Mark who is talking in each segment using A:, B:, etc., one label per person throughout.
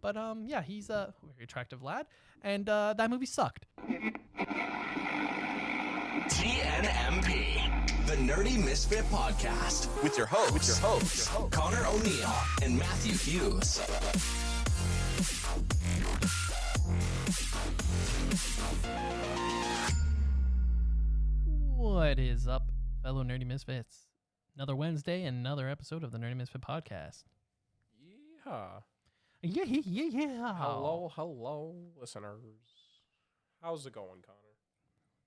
A: But yeah, he's a very attractive lad, and that movie sucked.
B: TNMP, the Nerdy Misfit Podcast, with your hosts, Connor O'Neill and Matthew Hughes.
A: What is up, fellow Nerdy Misfits? Another Wednesday and another episode of the Nerdy Misfit Podcast.
C: Yeah.
A: Yeah.
C: Hello, listeners. How's it going, Connor?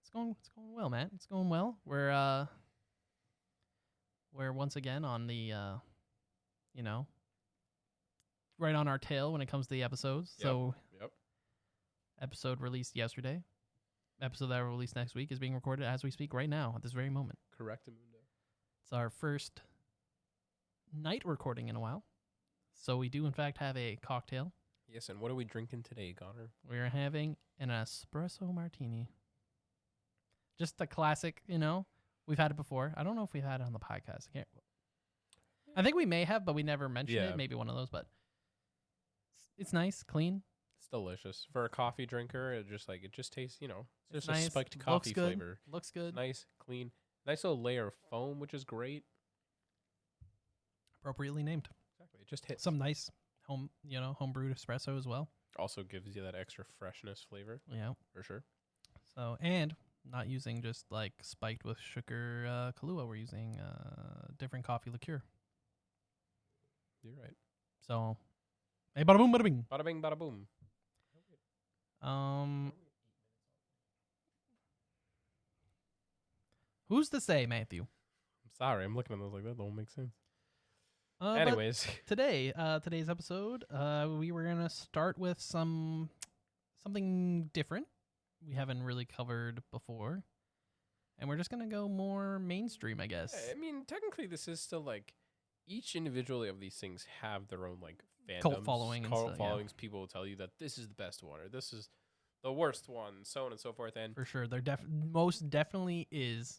A: It's going well, man. It's going well. We're once again on the right on our tail when it comes to the episodes. So episode released yesterday. Episode that will release next week is being recorded as we speak right now at this very moment.
C: Correct, Amundo.
A: It's our first night recording in a while. So we do in fact have a cocktail.
C: Yes, and what are we drinking today, Connor?
A: We're having an espresso martini. Just a classic, We've had it before. I don't know if we've had it on the podcast. I think we may have, but we never mentioned it. Maybe one of those, but it's nice, clean.
C: It's delicious. For a coffee drinker, it just tastes, it's
A: nice.
C: A spiked coffee flavor.
A: Looks good.
C: It's nice, clean. Nice little layer of foam, which is great.
A: Appropriately named.
C: Exactly. It just hits.
A: Some nice homebrewed espresso as well.
C: Also gives you that extra freshness flavor.
A: Yeah.
C: For sure.
A: So, and not using just like spiked with sugar Kahlua. We're using different coffee liqueur.
C: You're right.
A: So, hey, bada boom, bada bing.
C: Bada bing, bada boom.
A: Who's to say, Matthew?
C: I'm sorry. I'm looking at those like that. Don't make sense. Anyways.
A: Today's episode, we were going to start with something different we haven't really covered before. And we're just going to go more mainstream, I guess.
C: Yeah, I mean, technically, this is still like each individually of these things have their own like fandoms,
A: cult following.
C: Cult followings. Yeah. People will tell you that this is the best one or this is the worst one, so on and so forth. And
A: for sure, there most definitely is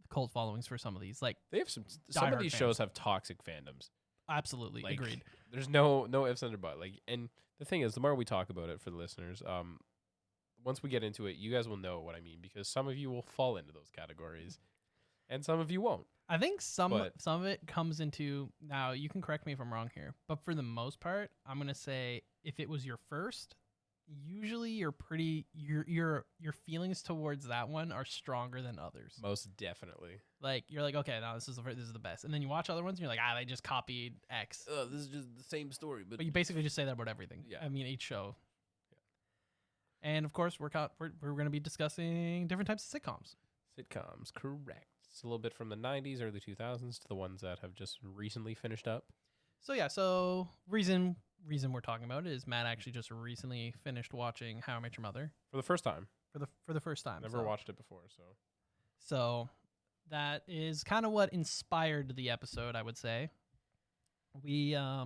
A: cult followings for some of these. Like
C: they have some of these shows have toxic fandoms.
A: Absolutely,
C: like,
A: agreed.
C: There's no ifs under but. Like, and the thing is, the more we talk about it for the listeners, once we get into it, you guys will know what I mean because some of you will fall into those categories, and some of you won't.
A: I think some of it comes into, now you can correct me if I'm wrong here, but for the most part, I'm gonna say if it was your first, usually your feelings towards that one are stronger than others.
C: Most definitely. Like
A: you're like, okay, now this is the best, and then you watch other ones and you're like, they just copied X.
C: This is just the same story, but
A: you basically just say that about everything. Yeah, I mean each show. Yeah. And of course, we're going to be discussing different types of sitcoms.
C: Sitcoms, correct. It's a little bit from the 90s, early 2000s to the ones that have just recently finished up.
A: So yeah, reason we're talking about it is Matt actually just recently finished watching How I Met Your Mother
C: for the first time.
A: For the first time.
C: Never watched it before,
A: So that is kind of what inspired the episode, I would say. We I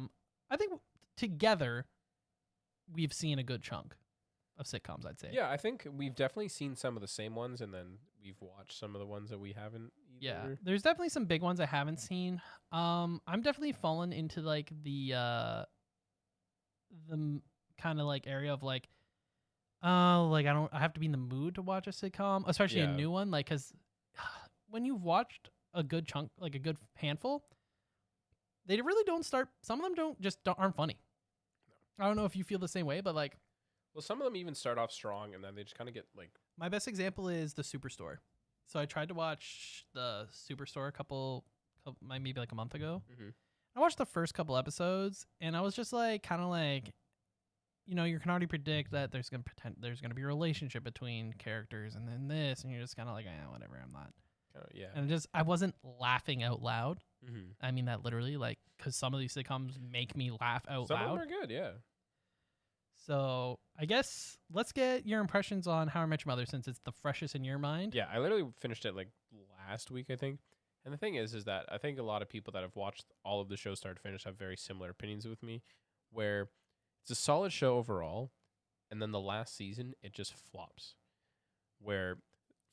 A: think together we've seen a good chunk of sitcoms, I'd say.
C: Yeah, I think we've definitely seen some of the same ones, and then we've watched some of the ones that we haven't either.
A: Yeah, there's definitely some big ones I haven't seen. I'm definitely fallen into like the kind of like area of like I have to be in the mood to watch a sitcom, especially a new one, like because when you've watched a good chunk, like a good handful, they really don't start. Some of them aren't funny. No. I don't know if you feel the same way, but like.
C: Well, some of them even start off strong, and then they just kind of get, like...
A: My best example is The Superstore. So I tried to watch The Superstore maybe like a month ago.
C: Mm-hmm.
A: I watched the first couple episodes, and I was just like, kind of like, you can already predict that there's gonna be a relationship between characters, and then this, and you're just kind of like, whatever, I'm not.
C: Yeah.
A: And I wasn't laughing out loud.
C: Mm-hmm.
A: I mean that literally, like, because some of these sitcoms make me laugh out loud.
C: Some of them are good, yeah.
A: So I guess let's get your impressions on How I Met Your Mother since it's the freshest in your mind.
C: Yeah, I literally finished it like last week, I think. And the thing is that I think a lot of people that have watched all of the show start to finish have very similar opinions with me, where it's a solid show overall, and then the last season, it just flops. Where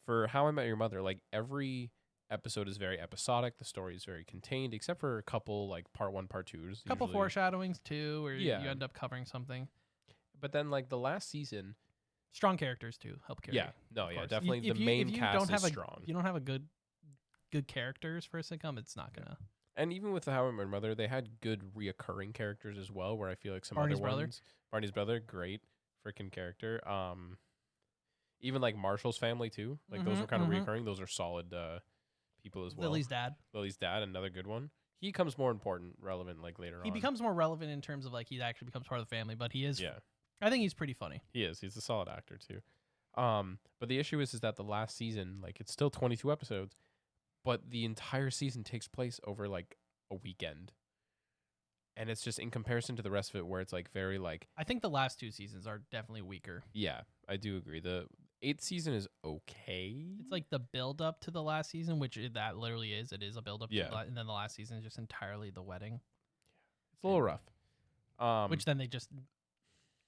C: for How I Met Your Mother, like every episode is very episodic. The story is very contained, except for a couple like part 1, part 2s.
A: A couple foreshadowings too, where you end up covering something.
C: But then like the last season,
A: Strong characters too help carry.
C: yeah, no,
A: of
C: yeah,
A: course.
C: definitely
A: If
C: the
A: you-
C: main
A: if you
C: cast
A: don't
C: is
A: have
C: strong.
A: If you don't have a good characters for a sitcom, it's not gonna.
C: And even with How I Met Your Mother, they had good reoccurring characters as well. Where I feel like some
A: Barney's
C: other
A: brother.
C: ones, Barney's brother, great freaking character. Even like Marshall's family too. Like those
A: Mhm,
C: were kind of
A: mhm.
C: reoccurring. Those are solid people as well.
A: Lily's dad.
C: Lily's dad, another good one. He becomes more important, relevant like later on.
A: He becomes more relevant in terms of like he actually becomes part of the family, but he is.
C: yeah,
A: I think he's pretty funny.
C: he is. He's a solid actor too. But the issue is that the last season, like it's still 22 episodes, but the entire season takes place over like a weekend. And it's just in comparison to the rest of it where it's like very like,
A: I think the last 2 seasons are definitely weaker.
C: yeah, I do agree. The 8th season is okay.
A: It's like the build up to the last season, which that literally is. It is a build up.
C: Yeah.
A: And then the last season is just entirely the wedding,
C: It's a little rough.
A: which then they just.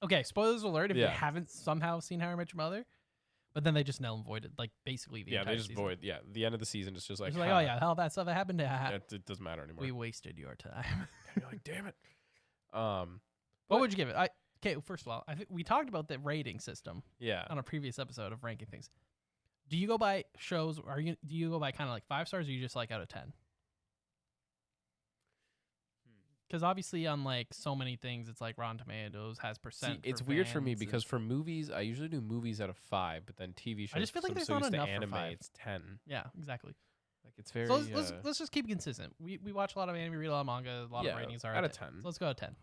A: Okay, spoilers alert if you
C: Yeah.
A: haven't somehow seen How I Met Your Mother, but then they just null and voided like basically the
C: yeah,
A: entire
C: they just
A: season.
C: void. Yeah, the end of the season is just like,
A: It's like, oh yeah, all that stuff that happened.
C: it doesn't matter anymore.
A: We wasted your time.
C: You're like, damn it.
A: What would you give it? Okay, first of all, I think we talked about the rating system
C: Yeah.
A: on a previous episode of ranking things. Do you go by shows? Do you go by kind of like 5 stars, or you just like out of 10? Because obviously, on like so many things, it's like Rotten Tomatoes has percent.
C: See, it's
A: for
C: weird for me
A: fans,
C: because for movies, I usually do movies out of 5, but then TV shows.
A: just feel like
C: I'm
A: there's
C: so
A: not
C: used to
A: enough for
C: anime,
A: 5.
C: it's 10.
A: yeah, exactly.
C: Like it's very.
A: So let's just keep it consistent. We watch a lot of anime, read a lot of manga. A lot of ratings are
C: out of
A: at
C: 10.
A: So let's go at 10.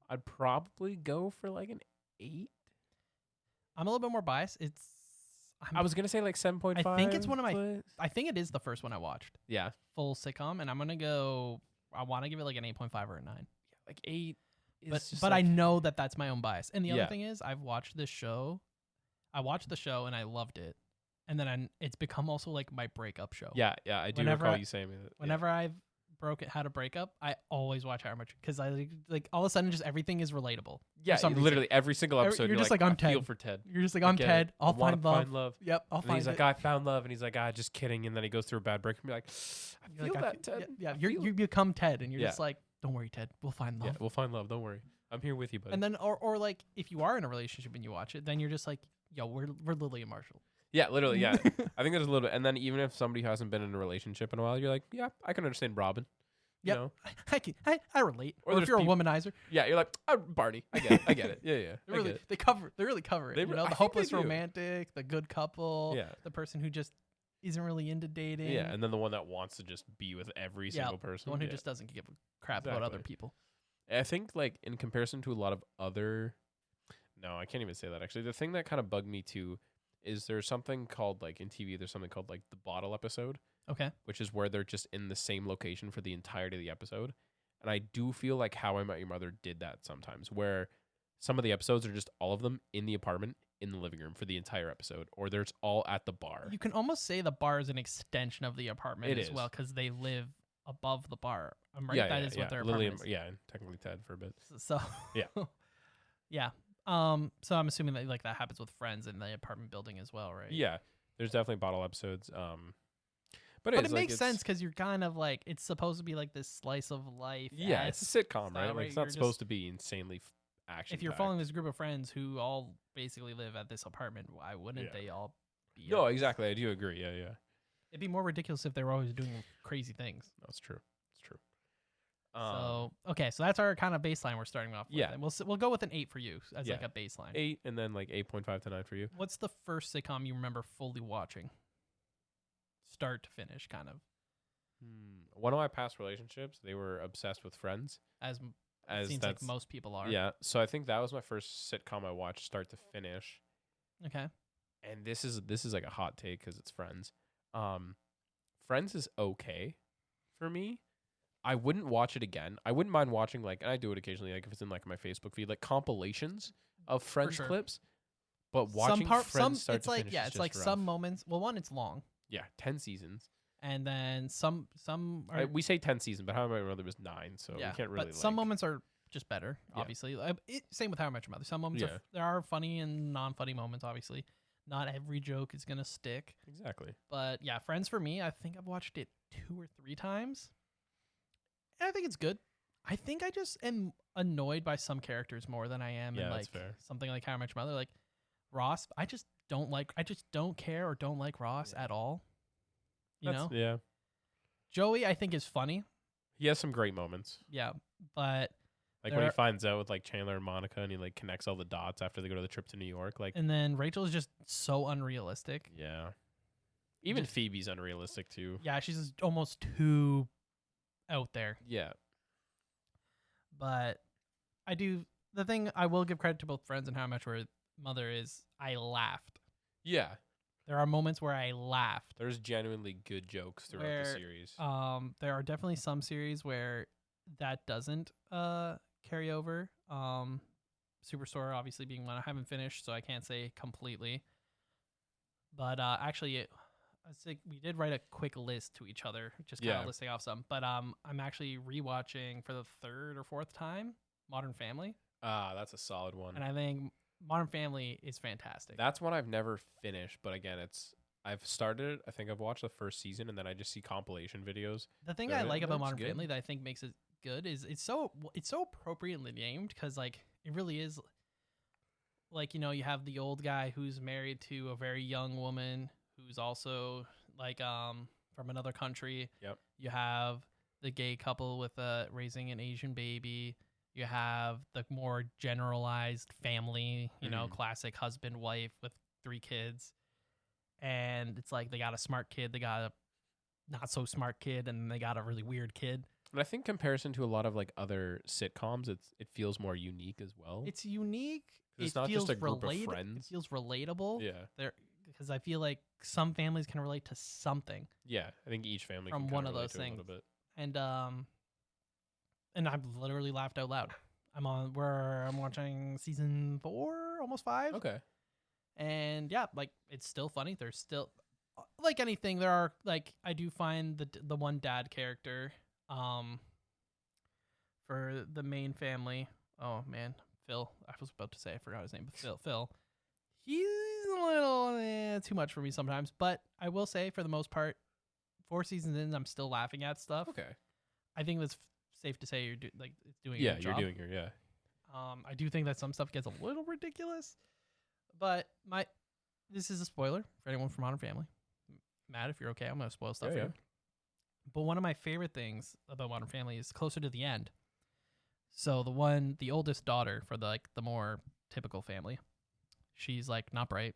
C: I'd probably go for like an 8.
A: I'm a little bit more biased.
C: I was gonna say like 7.5.
A: I think it's one of my.
C: but-
A: I think it is the first one I watched,
C: Yeah,
A: full sitcom, and I'm gonna go. I want to give it like an 8.5 or a 9.
C: like 8.
A: But I know that that's my own bias. And the
C: Yeah.
A: other thing is, I've watched this show. I watched the show and I loved it, and then it's become also like my breakup show.
C: Yeah, I do
A: Whenever
C: recall
A: I-
C: you saying that.
A: Whenever I've had a breakup, I always watch How I Met Your because I like all of a sudden just everything is relatable.
C: Yeah,
A: some reason.
C: literally every single episode.
A: You're just like, I'm
C: I feel
A: Ted.
C: for Ted.
A: You're just like,
C: I
A: I'm
C: get
A: Ted.
C: it.
A: I'll
C: I wanna
A: find love. Yep, I'll
C: And
A: find
C: he's
A: it.
C: like, I found love, and he's like, just kidding. And then he goes through a bad breakup, and be like, I
A: You're
C: feel
A: like,
C: that, Ted.
A: Yeah,
C: I feel
A: you
C: it."
A: become Ted, and you're
C: Yeah.
A: just like, don't worry, Ted. We'll find love.
C: Yeah, we'll find love. Don't worry. I'm here with you, buddy.
A: And then, or like, if you are in a relationship and you watch it, then you're just like, yo, we're Lily and Marshall.
C: yeah, literally, yeah. I think there's a little bit. And then even if somebody hasn't been in a relationship in a while, you're like, yeah, I can understand Robin. You
A: Yep.
C: know?
A: I relate.
C: Or
A: Or if
C: there's
A: you're a
C: peop-
A: womanizer,
C: Yeah, you're like, Barney. I get it. I get it. Yeah, yeah.
A: they
C: I
A: really
C: get it.
A: they really cover it.
C: They
A: You
C: re-
A: know,
C: I
A: the
C: think they
A: hopeless
C: do.
A: romantic, the good couple,
C: Yeah.
A: the person who just isn't really into dating.
C: Yeah, and then the one that wants to just be with every
A: Yeah,
C: single person.
A: the one who
C: yeah.
A: just doesn't give a crap about other
C: Exactly.
A: people.
C: I think, like, in comparison to a lot of other. No, I can't even say that, actually. The thing that kind of bugged me, too, is there's something called, like, in TV, there's something called, like, the bottle episode,
A: Okay.
C: which is where they're just in the same location for the entirety of the episode. And I do feel like How I Met Your Mother did that sometimes, where some of the episodes are just all of them in the apartment, in the living room for the entire episode, or there's all at the bar.
A: You can almost say the bar is an extension of the apartment
C: It
A: as
C: is.
A: well because they live above the bar. I'm right.
C: Yeah,
A: That
C: yeah,
A: is
C: yeah.
A: what their
C: Lily
A: apartment
C: and, yeah, and technically Ted for a bit.
A: is. So
C: Yeah.
A: yeah. So I'm assuming that like that happens with friends in the apartment building as well, right?
C: Yeah, there's definitely bottle episodes. But
A: But
C: it's
A: it
C: like,
A: makes
C: it's-
A: sense because you're kind of like it's supposed to be like this slice of life.
C: Yeah, it's a sitcom, right?
A: style,
C: Like it's
A: you're
C: not supposed
A: just-
C: to be insanely action.
A: If you're following this group of friends who all basically live at this apartment, why wouldn't
C: Yeah.
A: they all be?
C: No,
A: at-
C: exactly. I do agree. Yeah, yeah.
A: It'd be more ridiculous if they were always doing crazy things.
C: That's true. It's true.
A: So okay, so that's our kind of baseline we're starting off with.
C: Yeah.
A: And we'll go with an 8 for you as
C: Yeah.
A: like a baseline.
C: 8 and then like 8.5 to 9 for you.
A: What's the first sitcom you remember fully watching? Start to finish, kind of.
C: One of my past relationships, they were obsessed with Friends.
A: As
C: As
A: seems like
C: that's
A: most people are.
C: yeah. So I think that was my first sitcom I watched start to finish.
A: Okay.
C: And this is like a hot take because it's Friends. Friends is okay for me. I wouldn't watch it again. I wouldn't mind watching like, and I do it occasionally, like if it's in like my Facebook feed, like compilations of Friends
A: sure.
C: clips. But watching Friends start
A: it's
C: to
A: like
C: finish,
A: yeah,
C: is
A: it's
C: just
A: like
C: rough.
A: some moments. Well, one, it's long,
C: Yeah, 10 seasons.
A: and then some are
C: We say 10 seasons, but How I Met Your Mother was 9, so
A: yeah,
C: we can't really.
A: but some
C: like-
A: moments are just better.
C: Yeah.
A: Obviously, same with How I Met Your Mother. Some moments
C: Yeah.
A: there are funny and non-funny moments. Obviously, not every joke is gonna stick.
C: Exactly.
A: But yeah, Friends for me, I think I've watched it 2 or 3 times. And I think it's good. I think I just am annoyed by some characters more than I am in
C: that's
A: like
C: fair.
A: something like How I Met Your Mother. Like Ross, I just don't care or don't like Ross at all. You know?
C: Yeah.
A: Joey, I think, is funny.
C: He has some great moments.
A: Yeah. But
C: like when he finds out with like Chandler and Monica and he like connects all the dots after they go to the trip to New York. Like,
A: and then Rachel's just so unrealistic.
C: yeah. Even Phoebe's unrealistic too.
A: Yeah, she's just almost too out there.
C: Yeah.
A: But the thing I will give credit to both Friends and How I Met Your Mother is I laughed.
C: Yeah.
A: There are moments where I laughed.
C: There's genuinely good jokes throughout the series.
A: There are definitely some series where that doesn't carry over. Superstore obviously being one I haven't finished, so I can't say completely. But actually, I think we did write a quick list to each other, just kind of listing off some. But I'm actually rewatching for the third or fourth time Modern Family.
C: That's a solid one.
A: And I think Modern Family is fantastic.
C: That's one I've never finished, but again, I've started. I think I've watched the first season, and then I just see compilation videos.
A: The thing I like about Modern Family that I think makes it good is it's so appropriately named because like it really is. Like, you know, you have the old guy who's married to a very young woman who's also like from another country.
C: Yep.
A: You have the gay couple with raising an Asian baby. You have the more generalized family, you know, classic husband, wife with 3 kids. And it's like they got a smart kid, they got a not so smart kid, and they got a really weird kid.
C: And I think comparison to a lot of like other sitcoms, it feels more unique as well.
A: It's unique.
C: It's not just a group of friends.
A: It feels relatable.
C: Yeah.
A: Because I feel like some families can relate to something.
C: Yeah, I think each family
A: from
C: can
A: one of
C: relate
A: those
C: to
A: things.
C: a little bit.
A: And I've literally laughed out loud. I'm watching season 4, almost 5.
C: Okay.
A: And yeah, like it's still funny. There's still like anything. There are like I do find the one dad character, for the main family. Oh man, Phil. I was about to say I forgot his name, but Phil. He's a little too much for me sometimes. But I will say for the most part, 4 seasons in, I'm still laughing at stuff.
C: Okay.
A: I think that's safe to say you're it's doing.
C: Yeah,
A: a good
C: you're
A: job.
C: doing your
A: I do think that some stuff gets a little ridiculous, but this is a spoiler for anyone from Modern Family. Matt, if you're okay, I'm gonna spoil stuff here. But one of my favorite things about Modern Family is closer to the end. So the oldest daughter for the more typical family, she's like not bright,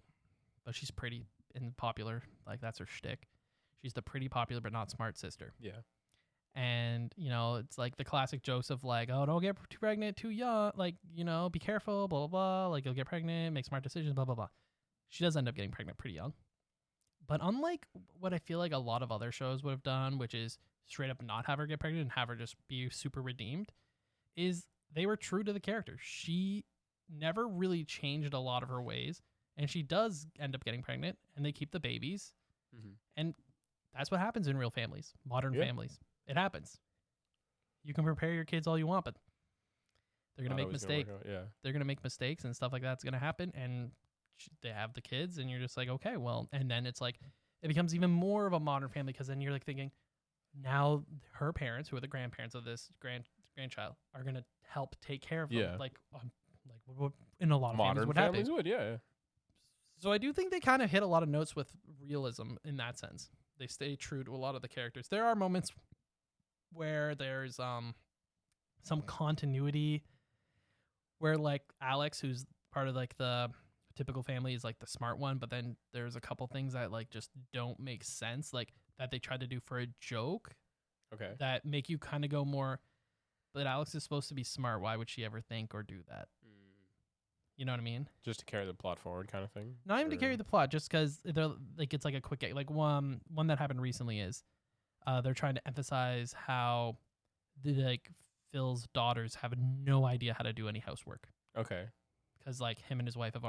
A: but she's pretty and popular. Like that's her shtick. She's the pretty popular but not smart sister.
C: Yeah.
A: And, you know, it's like the classic jokes of like, oh, don't get too pregnant too young. Like, you know, be careful, blah, blah, blah. Like, you'll get pregnant, make smart decisions, blah, blah, blah. She does end up getting pregnant pretty young. But unlike what I feel like a lot of other shows would have done, which is straight up not have her get pregnant and have her just be super redeemed, is they were true to the character. She never really changed a lot of her ways. And she does end up getting pregnant, and they keep the babies.
C: Mm-hmm.
A: And that's what happens in real families, modern families. It happens. You can prepare your kids all you want, but they're going to make mistakes.
C: Yeah.
A: They're going to make mistakes and stuff like that's going to happen. And they have the kids and you're just like, okay, well, and then it's like, it becomes even more of a modern family because then you're like thinking now her parents, who are the grandparents of this grandchild, are going to help take care of them. Like what in a lot of
C: modern
A: families
C: would, yeah.
A: So I do think they kind of hit a lot of notes with realism in that sense. They stay true to a lot of the characters. There are moments where there's some continuity where like Alex, who's part of like the typical family, is like the smart one, but then there's a couple things that like just don't make sense, like that they tried to do for a joke.
C: Okay.
A: That make you kind of go more, but Alex is supposed to be smart. Why would she ever think or do that? You know what I mean?
C: Just to carry the plot forward kind of thing?
A: Not even to carry the plot, just because they're like it's like a quick like one that happened recently is they're trying to emphasize how Phil's daughters have no idea how to do any housework.
C: Okay.
A: Because like him and his wife have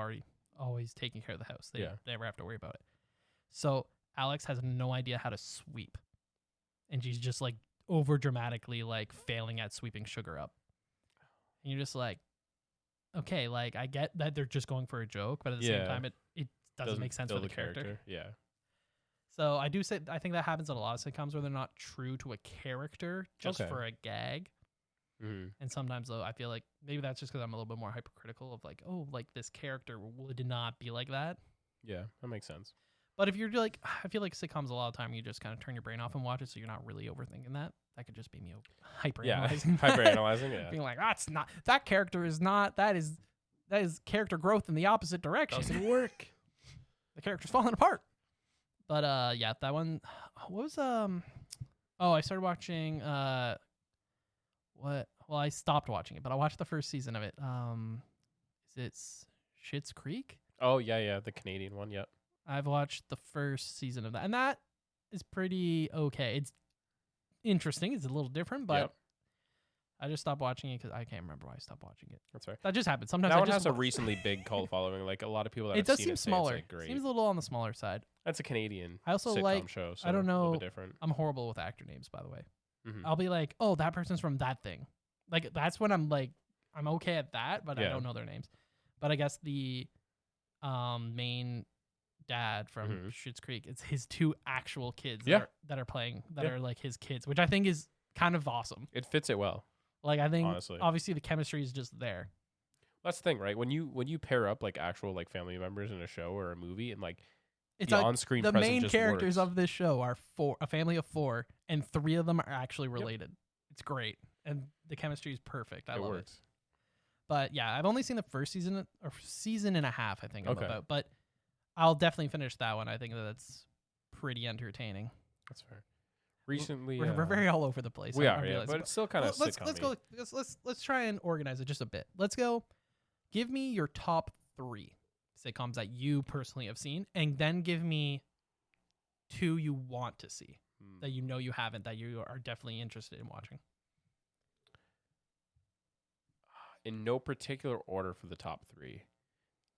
A: always taken care of the house. They never have to worry about it. So Alex has no idea how to sweep, and she's just like over dramatically like failing at sweeping sugar up. And you're just like, okay, like I get that they're just going for a joke, but at the same time, it doesn't make sense for the character.
C: Yeah.
A: So I think that happens in a lot of sitcoms where they're not true to a character just for a gag. And sometimes though, I feel like maybe that's just because I'm a little bit more hypercritical of like, oh, like this character would not be like that.
C: Yeah, that makes sense.
A: But if you're like, I feel like sitcoms a lot of time you just kind of turn your brain off and watch it, so you're not really overthinking that. That could just be me hyperanalyzing.
C: Hyperanalyzing. Yeah,
A: being like, that's not that character is not that is character growth in the opposite direction.
C: Doesn't work.
A: The character's falling apart. But yeah, that one. What was Oh, I started watching what? Well, I stopped watching it, but I watched the first season of it. Is it Schitt's Creek?
C: Oh yeah, the Canadian one. Yep.
A: I've watched the first season of that, and that is pretty okay. It's interesting. It's a little different, but I just stopped watching it because I can't remember why I stopped watching it.
C: That's right.
A: That just happened. Sometimes
C: That
A: I
C: one
A: just
C: has a recently big cult following. Like a lot of people that
A: it
C: have
A: does
C: seen
A: seem
C: it say
A: smaller.
C: it's like great.
A: Seems a little on the smaller side.
C: That's a Canadian.
A: I also
C: sitcom
A: like.
C: show. So
A: I don't
C: A little
A: know.
C: bit different.
A: I'm horrible with actor names, by the way.
C: Mhm.
A: I'll be like, oh, that person's from that thing. Like that's when I'm like, I'm okay at that, but I don't know their names. But I guess the main dad from Schitt's Creek, it's his two actual kids that are playing that are like his kids, which I think is kind of awesome.
C: It fits it well.
A: Like I think
C: honestly,
A: obviously the chemistry is just there.
C: That's the thing, right? When you pair up like actual like family members in a show or a movie, and like
A: It's
C: the
A: like
C: on-screen
A: the
C: presence
A: main
C: just
A: characters
C: works.
A: of this show are a family of 4, and 3 of them are actually related. It's great, and the chemistry is perfect. I love it. But yeah, I've only seen the first season or season and a half. I think I'm about, but I'll definitely finish that one. I think that's pretty entertaining.
C: That's fair. Recently,
A: we're very all over the place.
C: We are, yeah, but it's still kind of
A: let's try and organize it just a bit. Let's go. Give me your top 3 sitcoms that you personally have seen, and then give me 2 you want to see that you know you haven't, that you are definitely interested in watching.
C: In no particular order for the top 3,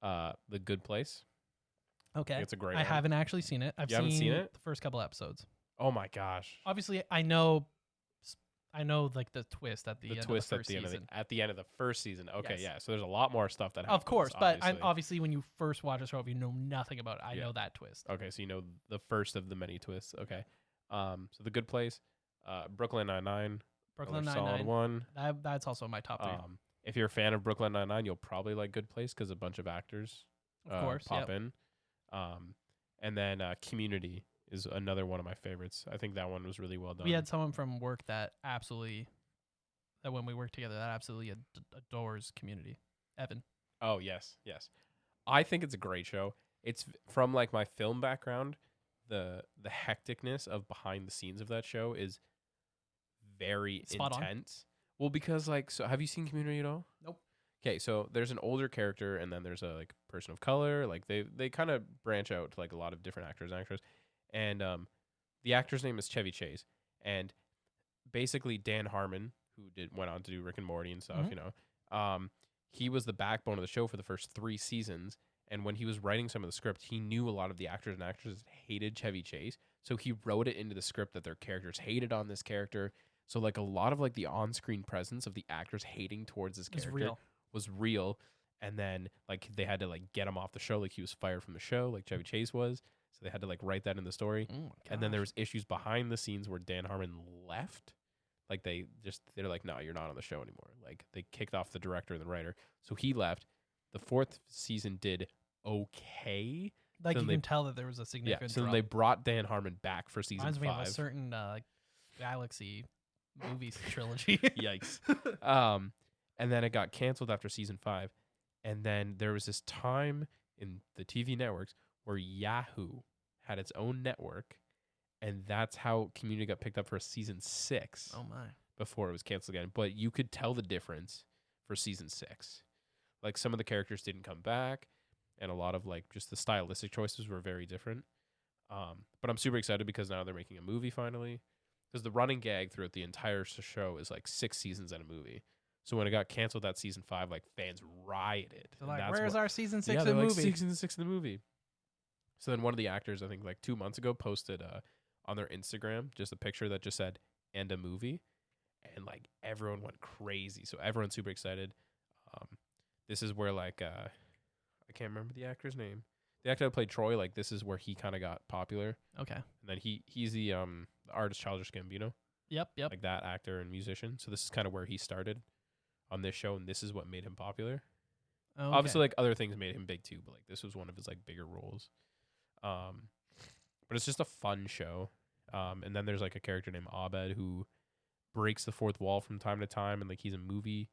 C: The Good Place.
A: Okay,
C: it's a great.
A: I haven't actually seen it.
C: You haven't seen it?
A: The first couple episodes.
C: Oh my gosh!
A: Obviously, I know like the twist at the end of the first season.
C: At the end of the first season. Okay,
A: Yes.
C: yeah. So there's a lot more stuff that happens.
A: Of course, but obviously when you first watch a show, if you know nothing about it, I know that twist.
C: Okay, so you know the first of the many twists. Okay, so The Good Place, Brooklyn Nine-Nine,
A: Brooklyn
C: solid
A: Nine-Nine.
C: one.
A: That's also my top 3.
C: If you're a fan of Brooklyn Nine-Nine, you'll probably like Good Place because a bunch of actors,
A: of course,
C: pop in. And then Community is another one of my favorites. I think that one was really well done.
A: We had someone from work that when we worked together, that absolutely adores Community. Evan.
C: Oh, yes. I think it's a great show. It's from like my film background, the hecticness of behind the scenes of that show is very
A: Spot
C: intense. Well, because like, so have you seen Community at all?
A: Nope.
C: Okay, so there's an older character, and then there's a like person of color. Like they kind of branch out to like a lot of different actors and actresses. And the actor's name is Chevy Chase, and basically Dan Harmon, who went on to do Rick and Morty and stuff, you know, he was the backbone of the show for the first 3 seasons. And when he was writing some of the script, he knew a lot of the actors and actresses hated Chevy Chase, so he wrote it into the script that their characters hated on this character. So like a lot of like the on-screen presence of the actors hating towards this character was real. And then like they had to like get him off the show, like he was fired from the show, like Chevy Chase was. So they had to like write that in the story. And then there was issues behind the scenes where Dan Harmon left. Like they're like, no, you're not on the show anymore. Like they kicked off the director and the writer. So he left. The 4th season did okay.
A: Like you can tell that there was a significant
C: so
A: drop.
C: then they brought Dan Harmon back for season 5.
A: Reminds me of a certain Galaxy movies trilogy.
C: Yikes. And then it got canceled after season 5. And then there was this time in the TV networks where Yahoo had its own network, and that's how Community got picked up for season 6.
A: Oh my!
C: Before it was canceled again, but you could tell the difference for season 6. Like some of the characters didn't come back, and a lot of like just the stylistic choices were very different. But I'm super excited because now they're making a movie finally. Because the running gag throughout the entire show is like 6 seasons and a movie. So when it got canceled that season 5, like fans rioted.
A: They're like, where's our season 6 of
C: the
A: the
C: movie?
A: movie?
C: Season 6 of the movie. So then one of the actors, I think like 2 months ago, posted on their Instagram just a picture that just said "and a movie," and like everyone went crazy. So everyone's super excited. This is where like I can't remember the actor's name. The actor that played Troy, like this is where he kind of got popular.
A: Okay.
C: And then he's the artist Childish Gambino.
A: Yep.
C: like that actor and musician. So this is kind of where he started on this show, and this is what made him popular.
A: Okay.
C: Obviously, like other things made him big too, but like this was one of his like bigger roles. But it's just a fun show. And then there's like a character named Abed who breaks the fourth wall from time to time, and like he's a movie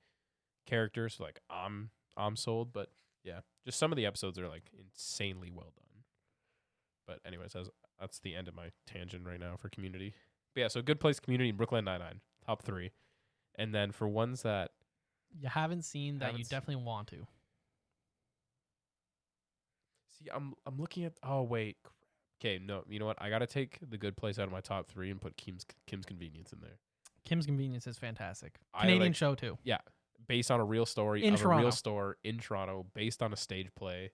C: character, so like I'm sold. But yeah, just some of the episodes are like insanely well done. But anyways, that's the end of my tangent right now for Community. But yeah, so Good Place, Community, and Brooklyn Nine-Nine, top 3. And then for ones that
A: you haven't seen that you definitely want to.
C: see, I'm looking at. Oh wait, okay, no, you know what? I gotta take The Good Place out of my top 3 and put Kim's Convenience in there.
A: Kim's Convenience is fantastic. Canadian show too.
C: Yeah, based on a real story
A: In
C: of
A: Toronto.
C: a real store in Toronto, based on a stage play.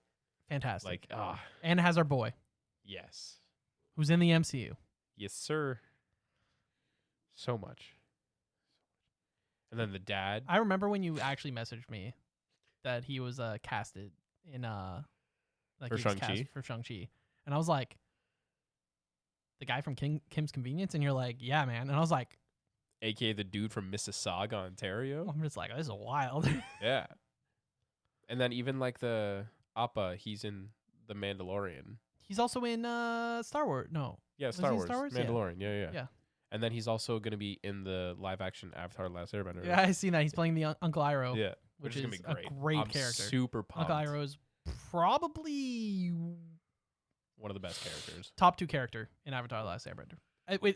A: Fantastic.
C: Like
A: and it has our boy,
C: yes,
A: who's in the MCU.
C: yes, sir. So much. And then the dad.
A: I remember when you actually messaged me that he was casted in like
C: For
A: he was
C: Shang-Chi?
A: cast for Shang-Chi. And I was like, the guy from Kim's Convenience? And you're like, yeah, man. And I was like,
C: AKA the dude from Mississauga, Ontario.
A: I'm just like, this is wild.
C: Yeah. And then even like the Appa, he's in The Mandalorian.
A: He's also in Star Wars. No.
C: Yeah,
A: Was
C: Star
A: he in
C: Wars.
A: Star Wars? Yeah.
C: Mandalorian. Yeah.
A: Yeah.
C: And then he's also going to be in the live action Avatar Last Airbender.
A: Yeah, I seen that. He's playing the Uncle Iroh.
C: Yeah.
A: Which
C: is
A: is
C: going to be great.
A: a great
C: I'm
A: character.
C: Super pumped.
A: Uncle Iroh is probably
C: One of the best characters.
A: top 2 character in Avatar: Last Airbender.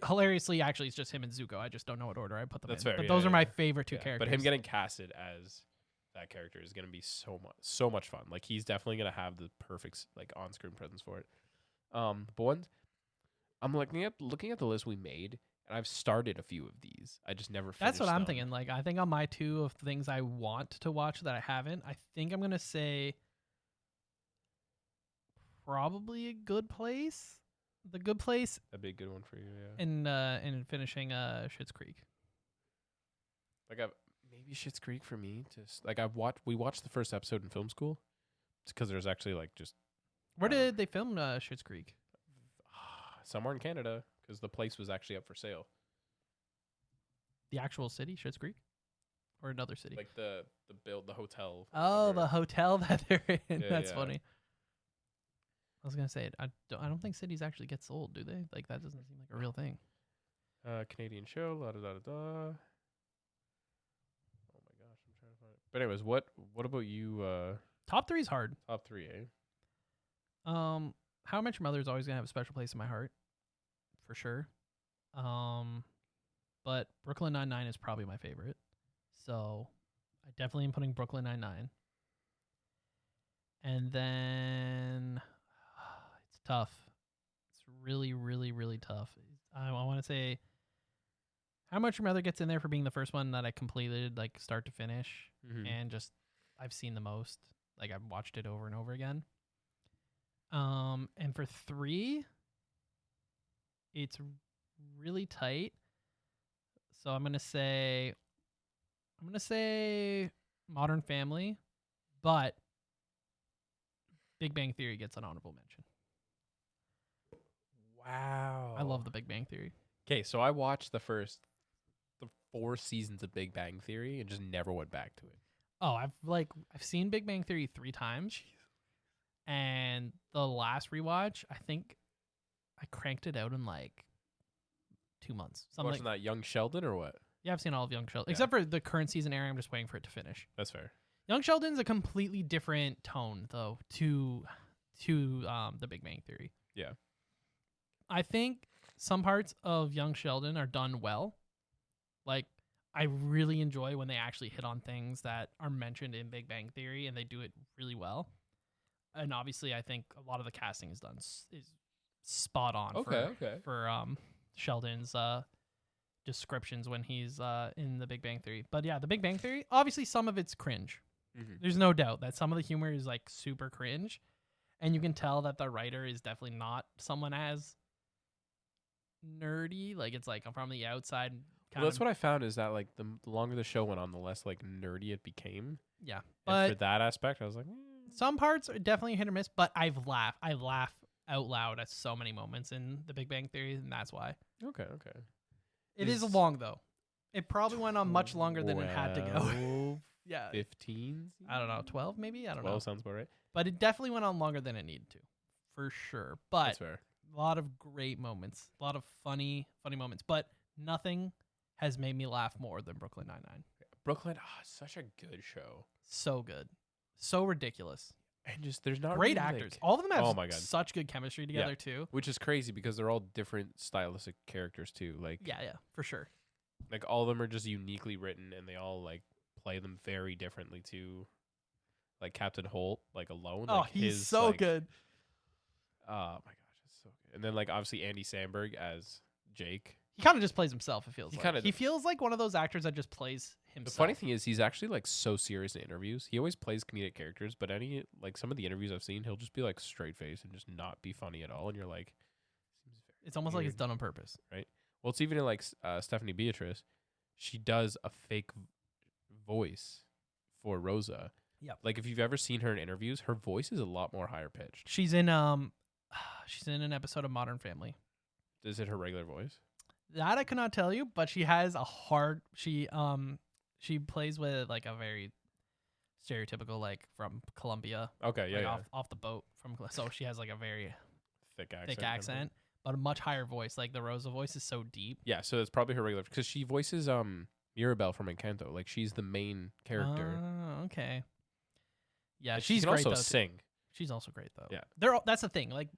A: Hilariously, actually, it's just him and Zuko. I just don't know what order I put them
C: That's
A: in.
C: fair,
A: But
C: yeah,
A: those
C: yeah,
A: are my
C: yeah.
A: favorite 2
C: Yeah,
A: characters.
C: but him getting casted as that character is going to be so much fun. Like he's definitely going to have the perfect like on-screen presence for it. But one, I'm looking at the list we made, and I've started a few of these. I just never finished
A: That's what I'm
C: them.
A: thinking. Like, I think on my 2 of things I want to watch that I haven't, I think I'm gonna say probably A Good Place. The Good Place.
C: That'd be a good one for you, yeah.
A: And finishing Schitt's Creek.
C: Like maybe Schitt's Creek for me. Just like we watched the first episode in film school, because there's actually like just
A: Where did they film Schitt's Creek?
C: somewhere in Canada, because the place was actually up for sale.
A: The actual city, Schitt's Creek, or another city?
C: Like the hotel.
A: Oh,
C: whatever.
A: the hotel that they're in.
C: Yeah,
A: That's
C: yeah.
A: funny. I was gonna say I don't think cities actually get sold, do they? Like that doesn't seem like a real thing.
C: Canadian show. La da da da da. Oh my gosh, I'm trying to find it. But anyways, what about you?
A: Top 3 is hard.
C: Top 3, eh?
A: How I Met Your Mother is always gonna have a special place in my heart, for sure. But Brooklyn Nine-Nine is probably my favorite, so I definitely am putting Brooklyn Nine-Nine. And then it's tough. It's really, really, really tough. I want to say How Much Your Mother gets in there for being the first one that I completed, like start to finish,
C: Mm-hmm.
A: and just I've seen the most. Like I've watched it over and over again. And for 3, it's really tight. So I'm gonna say Modern Family, but Big Bang Theory gets an honorable mention.
C: Wow.
A: I love the Big Bang Theory.
C: Okay, so I watched the 4 seasons of Big Bang Theory and just never went back to it.
A: Oh, I've seen Big Bang Theory 3 times. And the last rewatch, I think I cranked it out in like 2 months. Something
C: Watching that Young Sheldon or what?
A: Yeah, I've seen all of Young Sheldon.
C: Yeah.
A: Except for the current season airing, I'm just waiting for it to finish.
C: That's fair.
A: Young Sheldon's a completely different tone, though, to the Big Bang Theory.
C: Yeah.
A: I think some parts of Young Sheldon are done well. Like, I really enjoy when they actually hit on things that are mentioned in Big Bang Theory, and they do it really well. And obviously, I think a lot of the casting is spot on for Sheldon's descriptions when he's in the Big Bang Theory. But yeah, the Big Bang Theory, obviously some of it's cringe.
C: Mm-hmm.
A: There's no doubt that some of the humor is like super cringe, and you can tell that the writer is definitely not someone as nerdy. Like it's like from the outside.
C: Well, that's what I found is that like the longer the show went on, the less like nerdy it became.
A: Yeah,
C: And for
A: but
C: that aspect, I was like,
A: some parts are definitely hit or miss. But I laugh out loud at so many moments in the Big Bang Theory, and that's why.
C: okay.
A: It is long though. It probably went on much longer than it had to go. Yeah.
C: 15?
A: I don't know, 12 maybe? I don't know.
C: 12 sounds about right.
A: But it definitely went on longer than it needed to, for sure. But
C: That's fair.
A: a lot of great moments, a lot of funny moments. But nothing has made me laugh more than Brooklyn Nine-Nine.
C: Brooklyn, such a good show.
A: So good. So ridiculous.
C: And just, there's not
A: Great
C: really,
A: actors.
C: like,
A: All of them have
C: oh my God.
A: such good chemistry together, too.
C: Which is crazy because they're all different stylistic characters, too. Like,
A: Yeah, for sure.
C: Like, all of them are just uniquely written, and they all, like, play them very differently, too. Like, Captain Holt, like, alone.
A: Oh,
C: like,
A: he's
C: his,
A: so
C: like,
A: good.
C: Oh, my gosh. It's so good. And then, like, obviously, Andy Samberg as Jake.
A: He kind of just plays himself, it feels
C: He
A: like.
C: kinda
A: He
C: does.
A: feels like one of those actors that just plays himself.
C: The funny thing is, he's actually, like, so serious in interviews. He always plays comedic characters, but some of the interviews I've seen, he'll just be, like, straight face and just not be funny at all. And you're like, seems very
A: It's almost like it's
C: weird.
A: done on purpose.
C: Well, it's even in, like, Stephanie Beatrice. She does a fake voice for Rosa.
A: Yep.
C: Like, if you've ever seen her in interviews, her voice is a lot more higher pitched.
A: She's in she's in an episode of Modern Family.
C: Is it her regular voice?
A: That I cannot tell you, but she has a hard she plays with like a very stereotypical, like, from Colombia.
C: Okay, yeah,
A: like off the boat so she has like a very
C: thick accent.
A: thick
C: kind of
A: accent,
C: thing.
A: but a much higher voice. Like the Rosa voice is so deep.
C: Yeah, so it's probably her regular because she voices Mirabelle from Encanto. Like, she's the main character.
A: Oh, okay. Yeah,
C: And
A: she's
C: she can
A: great
C: also
A: though. too.
C: sing.
A: She's also great though.
C: Yeah.
A: That's the thing. Like,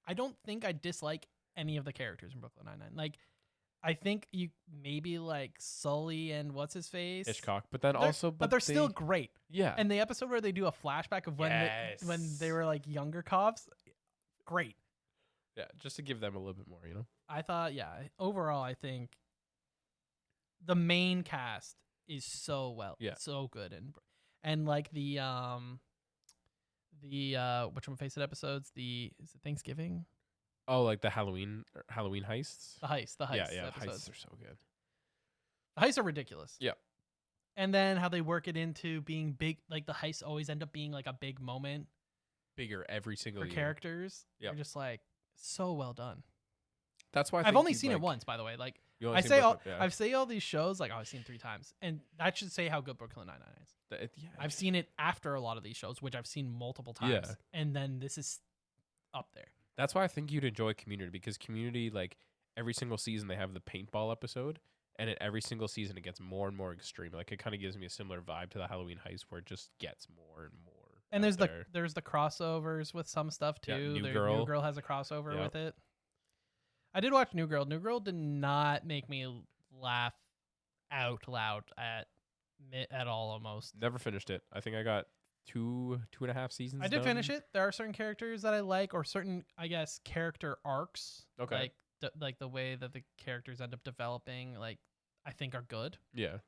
A: I don't think I dislike any of the characters in Brooklyn Nine-Nine. Like, I think you maybe like Sully and what's his face
C: Hitchcock, but then
A: but they're still great.
C: Yeah.
A: And the episode where they do a flashback of when when they were like younger cops, great.
C: Yeah, just to give them a little bit more, you know.
A: I thought, overall, I think the main cast is so so good, and like the whatchamacallit episodes, is it Thanksgiving?
C: Oh, like the Halloween heists.
A: The heist
C: Yeah,
A: episodes.
C: heists are so good.
A: The heists are ridiculous.
C: Yeah.
A: And then how they work it into being big, like the heists always end up being like a big moment
C: Bigger every single
A: for
C: year.
A: characters.
C: Yep.
A: They're just like so well done.
C: That's why
A: I've only seen it once, by the way. Like I say, I've say all these shows like I've seen 3 times, and that should say how good Brooklyn Nine-Nine is. I've seen it after a lot of these shows, which I've seen multiple times, and then this is up there.
C: That's why I think you'd enjoy Community, because Community, like, every single season they have the paintball episode, and at every single season it gets more and more extreme. Like, it kind of gives me a similar vibe to the Halloween heist, where it just gets more and more.
A: And there's the crossovers with some stuff too.
C: Yeah, New
A: New Girl has a crossover
C: Yep.
A: with it. I did watch New Girl. New Girl did not make me laugh out loud at all. Almost.
C: Never finished it. I think I got two and a half seasons.
A: I did
C: done.
A: finish it. There are certain characters that I like, or certain, I guess, character arcs.
C: Okay.
A: Like the way that the characters end up developing, like, I think are good.
C: Yeah.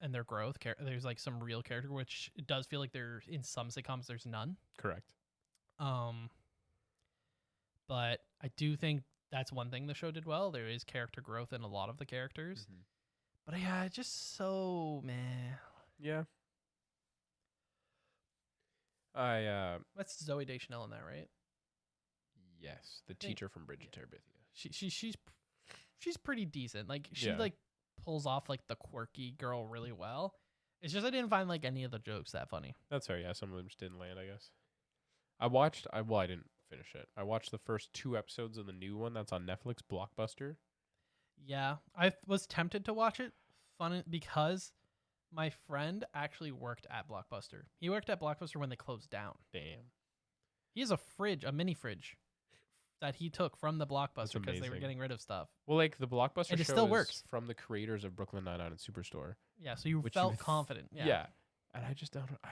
A: And their growth. There's like some real character, which it does feel like there in some sitcoms there's none.
C: Correct.
A: But I do think that's one thing the show did well. There is character growth in a lot of the characters.
C: Mm-hmm.
A: But yeah, just so meh.
C: Yeah.
A: That's Zoe Deschanel in that, right?
C: Yes, the teacher from Bridge of Terabithia.
A: She's pretty decent. Like she
C: Yeah.
A: like pulls off like the quirky girl really well. It's just I didn't find like any of the jokes that funny.
C: That's fair. Yeah, some of them just didn't land, I guess. I didn't finish it. I watched the first 2 episodes of the new one that's on Netflix, Blockbuster.
A: Yeah, I was tempted to watch it, because my friend actually worked at Blockbuster. He worked at Blockbuster when they closed down.
C: Damn.
A: He has a mini fridge that he took from the Blockbuster because they were
C: amazing.
A: getting rid of stuff.
C: Well, like the Blockbuster
A: And it
C: show
A: still
C: is
A: works.
C: from the creators of Brooklyn Nine-Nine and Superstore.
A: Yeah, so you
C: Which
A: felt
C: you
A: confident. Yeah.
C: Yeah. And I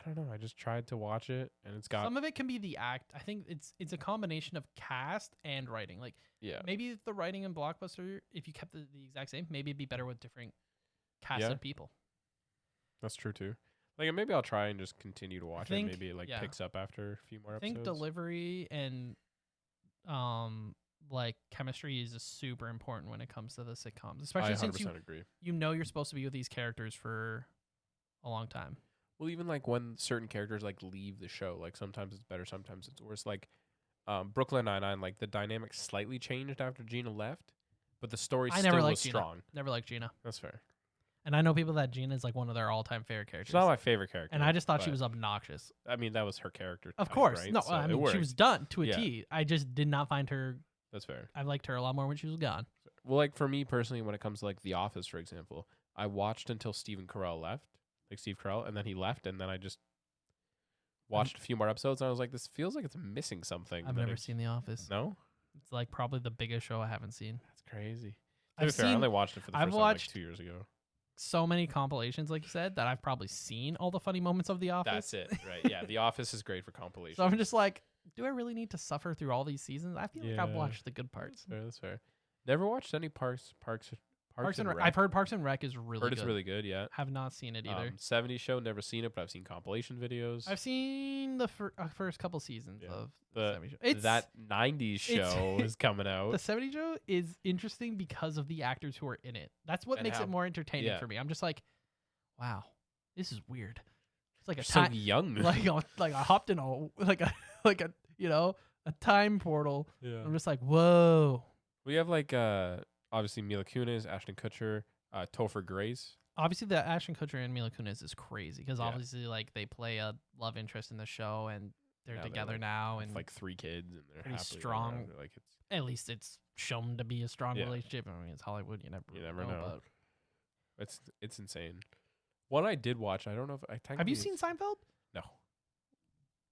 C: don't know. I just tried to watch it, and it's got
A: Some of it can be the act. I think it's a combination of cast and writing. Like maybe if the writing in Blockbuster, if you kept the exact same, maybe it'd be better with different cast of people.
C: That's true too. Like maybe I'll try and just continue to watch it. Maybe it picks up after a few more episodes.
A: I think delivery and like chemistry is super important when it comes to the sitcoms, especially since
C: agree.
A: You're supposed to be with these characters for a long time.
C: Well, even like when certain characters like leave the show, like sometimes it's better, sometimes it's worse. Like Brooklyn Nine-Nine, like the dynamic slightly changed after Gina left, but the story
A: I
C: still
A: never
C: was
A: liked Gina.
C: strong.
A: Never liked Gina.
C: That's fair.
A: And I know people that Gina is like one of their all-time favorite characters.
C: She's not my favorite character.
A: And I just thought she
C: but,
A: was obnoxious.
C: I mean, that was her character.
A: Of
C: type,
A: course.
C: right?
A: No,
C: So
A: I
C: it
A: mean, she
C: worked.
A: was done to a
C: Yeah.
A: T. I just did not find her.
C: That's fair.
A: I liked her a lot more when she was gone.
C: Well, like for me personally, when it comes to like The Office, for example, I watched until Steve Carell, and then he left, and then I just watched a few more episodes, and I was like, this feels like it's missing something.
A: I've never seen The Office.
C: No?
A: It's like probably the biggest show I haven't seen.
C: That's crazy.
A: I've
C: To be fair, I only watched it for the
A: I've
C: first time
A: watched
C: like 2 years ago.
A: so many compilations, like you said, that I've probably seen all the funny moments of The Office.
C: That's it, right? Yeah, The Office is great for compilation.
A: So I'm just like, do I really need to suffer through all these seasons? I feel like I've
C: Yeah.
A: watched the good parts.
C: That's fair. Never watched any Parks and Rec.
A: I've heard Parks and Rec is really
C: Heard
A: good.
C: it's really good, yeah.
A: Have not seen it either.
C: 70s show, never seen it, but I've seen compilation videos.
A: I've seen the first couple seasons
C: Yeah.
A: of
C: The-
A: 70 show.
C: that 90s show is coming out.
A: The 70 show is interesting because of the actors who are in it. That's what
C: And
A: makes
C: how-
A: it more entertaining
C: yeah.
A: for me. I'm just like, wow, this is weird. It's like a
C: so
A: time,
C: young.
A: like I hopped in a a time portal.
C: Yeah.
A: I'm just like, whoa.
C: We have like obviously Mila Kunis, Ashton Kutcher, Topher Grace.
A: Obviously, the Ashton Kutcher and Mila Kunis is crazy because
C: Yeah.
A: obviously, like, they play a love interest in the show and they're
C: Now they're,
A: together
C: like,
A: now,
C: With
A: and
C: like 3 kids, and they're
A: pretty
C: happily
A: strong.
C: ever after, like it's
A: at least it's shown to be a strong
C: Yeah.
A: relationship. I mean, it's Hollywood; you never
C: know.
A: But
C: it's insane. One I did watch. I don't know if I
A: have you
C: technically-
A: seen Seinfeld?
C: No.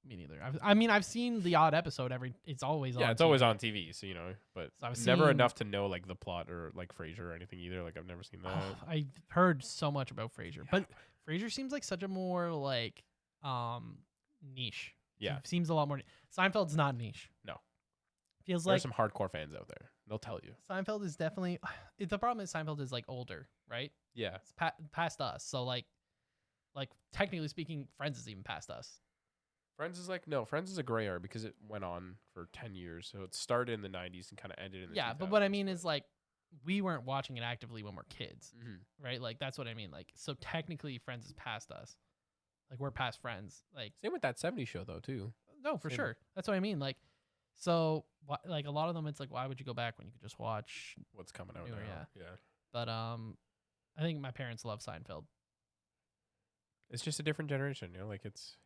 A: Me neither. I've seen the odd episode. It's always on.
C: Yeah, it's
A: TV.
C: always on TV, so but
A: So I've
C: never
A: seen-
C: enough to know like the plot or like Frasier or anything either. Like I've never seen that.
A: I've heard so much about Frasier, but Frasier seems like such a more like niche.
C: Yeah.
A: It seems a lot more. Seinfeld's not niche.
C: No.
A: Feels
C: There's
A: like
C: some hardcore fans out there. They'll tell you.
A: Seinfeld is definitely. The problem is Seinfeld is like older, right?
C: Yeah.
A: It's past us. So like technically speaking, Friends is even past us.
C: Friends is a gray area because it went on for 10 years. So it started in the 90s and kind of ended in the 2000s.
A: But what I mean is like we weren't watching it actively when we're kids,
C: Mhm.
A: right? Like that's what I mean. Like so technically, Friends is past us. Like we're past Friends. Like
C: Same with that 70s show though too.
A: no, for
C: Same.
A: sure. That's what I mean. Like so, like a lot of them, it's like why would you go back when you could just watch?
C: What's coming out
A: Newer,
C: now? Yeah.
A: But I think my parents love Seinfeld.
C: It's just a different generation, like it's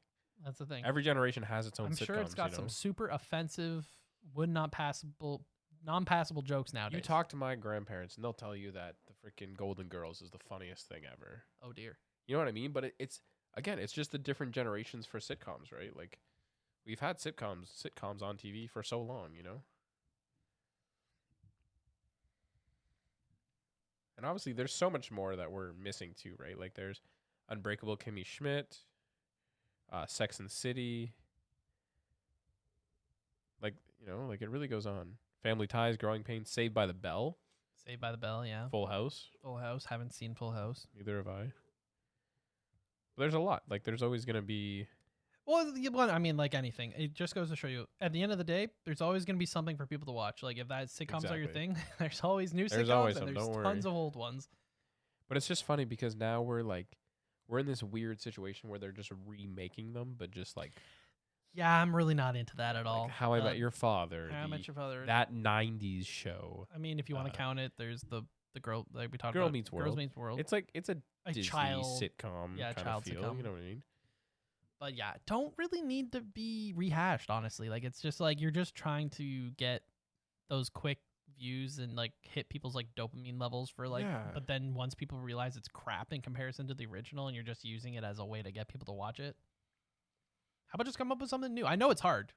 A: That's the thing.
C: every generation has its own
A: I'm
C: sitcoms.
A: sure it's got some super offensive, non-passable jokes nowadays.
C: You talk to my grandparents and they'll tell you that the freaking Golden Girls is the funniest thing ever.
A: Oh dear.
C: You know what I mean? But it's again, it's just the different generations for sitcoms, right? Like we've had sitcoms on TV for so long, And obviously there's so much more that we're missing too, right? Like there's Unbreakable Kimmy Schmidt, Sex and the City. Like, like it really goes on. Family Ties, Growing Pains, Saved by the Bell,
A: Saved by the Bell, yeah.
C: Full House.
A: Full House. Haven't seen Full House.
C: Neither have I. But there's a lot. Like there's always going to be.
A: Well, I mean, like anything, it just goes to show you. At the end of the day, there's always going to be something for people to watch. Like if that sitcoms are your
C: Exactly.
A: thing, there's always new
C: There's
A: sitcoms
C: always
A: and
C: some,
A: there's
C: don't
A: tons
C: worry.
A: of old ones.
C: But it's just funny because now we're in this weird situation where they're just remaking them, but just like
A: Yeah, I'm really not into that at all.
C: like How I Met Your Father,
A: How I Met Your Father.
C: that 90s show.
A: I mean, if you want to count it, there's the girl like we talked
C: Girl
A: about.
C: Meets
A: Girls
C: World.
A: Meets World.
C: It's like it's a
A: a
C: Disney
A: child
C: sitcom
A: yeah,
C: kind
A: child
C: of feel.
A: sitcom.
C: You know what I mean?
A: But yeah, don't really need to be rehashed, honestly. Like it's just like you're just trying to get those quick views and like hit people's like dopamine levels for like
C: Yeah.
A: but then once people realize it's crap in comparison to the original and you're just using it as a way to get people to watch it. How about just come up with something new? I know it's hard.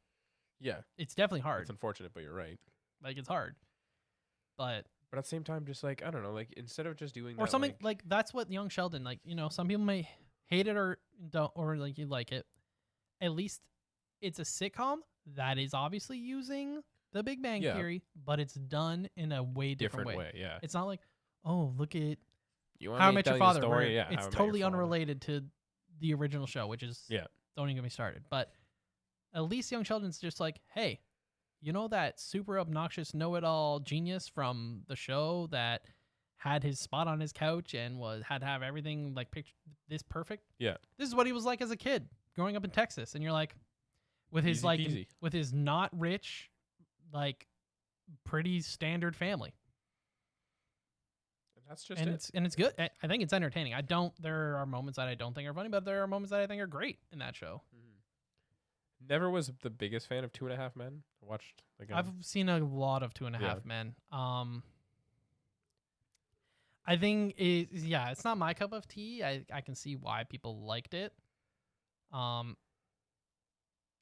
C: Yeah.
A: It's definitely hard.
C: It's unfortunate, but you're right.
A: Like it's hard. But
C: But at the same time, just like, I don't know, like instead of just doing
A: or
C: that,
A: something like that's what Young Sheldon, like, some people may hate it or don't, or like you like it. At least it's a sitcom that is obviously using the Big Bang
C: Yeah.
A: Theory, but it's done in a way different way.
C: yeah.
A: It's not like, oh, look at
C: You
A: How I
C: want
A: Met
C: to
A: Your
C: tell you
A: Father.
C: the
A: where
C: story? Yeah. How I
A: it's
C: Met
A: totally
C: Your Father.
A: unrelated to the original show, which is
C: Yeah.
A: don't even get me started. But at least Young Sheldon's just like, hey, you know that super obnoxious know-it-all genius from the show that had his spot on his couch and had to have everything like picture this perfect?
C: Yeah.
A: This is what he was like as a kid growing up in Texas. And you're like, with his
C: Easy peasy.
A: with his not rich, like pretty standard family.
C: That's just
A: and
C: it.
A: it's good. I think it's entertaining. There are moments that I don't think are funny, but there are moments that I think are great in that show.
C: Never was the biggest fan of 2.5 Men. I watched again.
A: I've seen a lot of 2.5 Men. I think it's not my cup of tea. I can see why people liked it.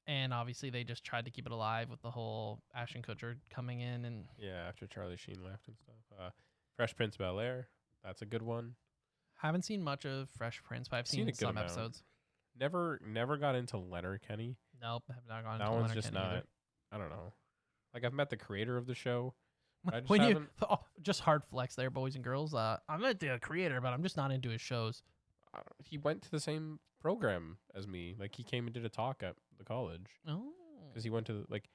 A: And obviously they just tried to keep it alive with the whole Ashton Kutcher coming in and
C: after Charlie Sheen left and stuff. Fresh Prince of Bel-Air, that's a good one.
A: haven't seen much of Fresh Prince, but I've seen some
C: amount.
A: episodes.
C: Never got into Letterkenny.
A: Nope, have not gone.
C: That
A: into
C: one's
A: Leonard
C: just
A: Kenny
C: not.
A: either.
C: I don't know. Like I've met the creator of the show. I just
A: When you
C: haven't.
A: just hard flex there, boys and girls. I'm not the creator, but I'm just not into his shows.
C: He went to the same program as me. Like he came and did a talk at the college
A: Oh,
C: because he went to like.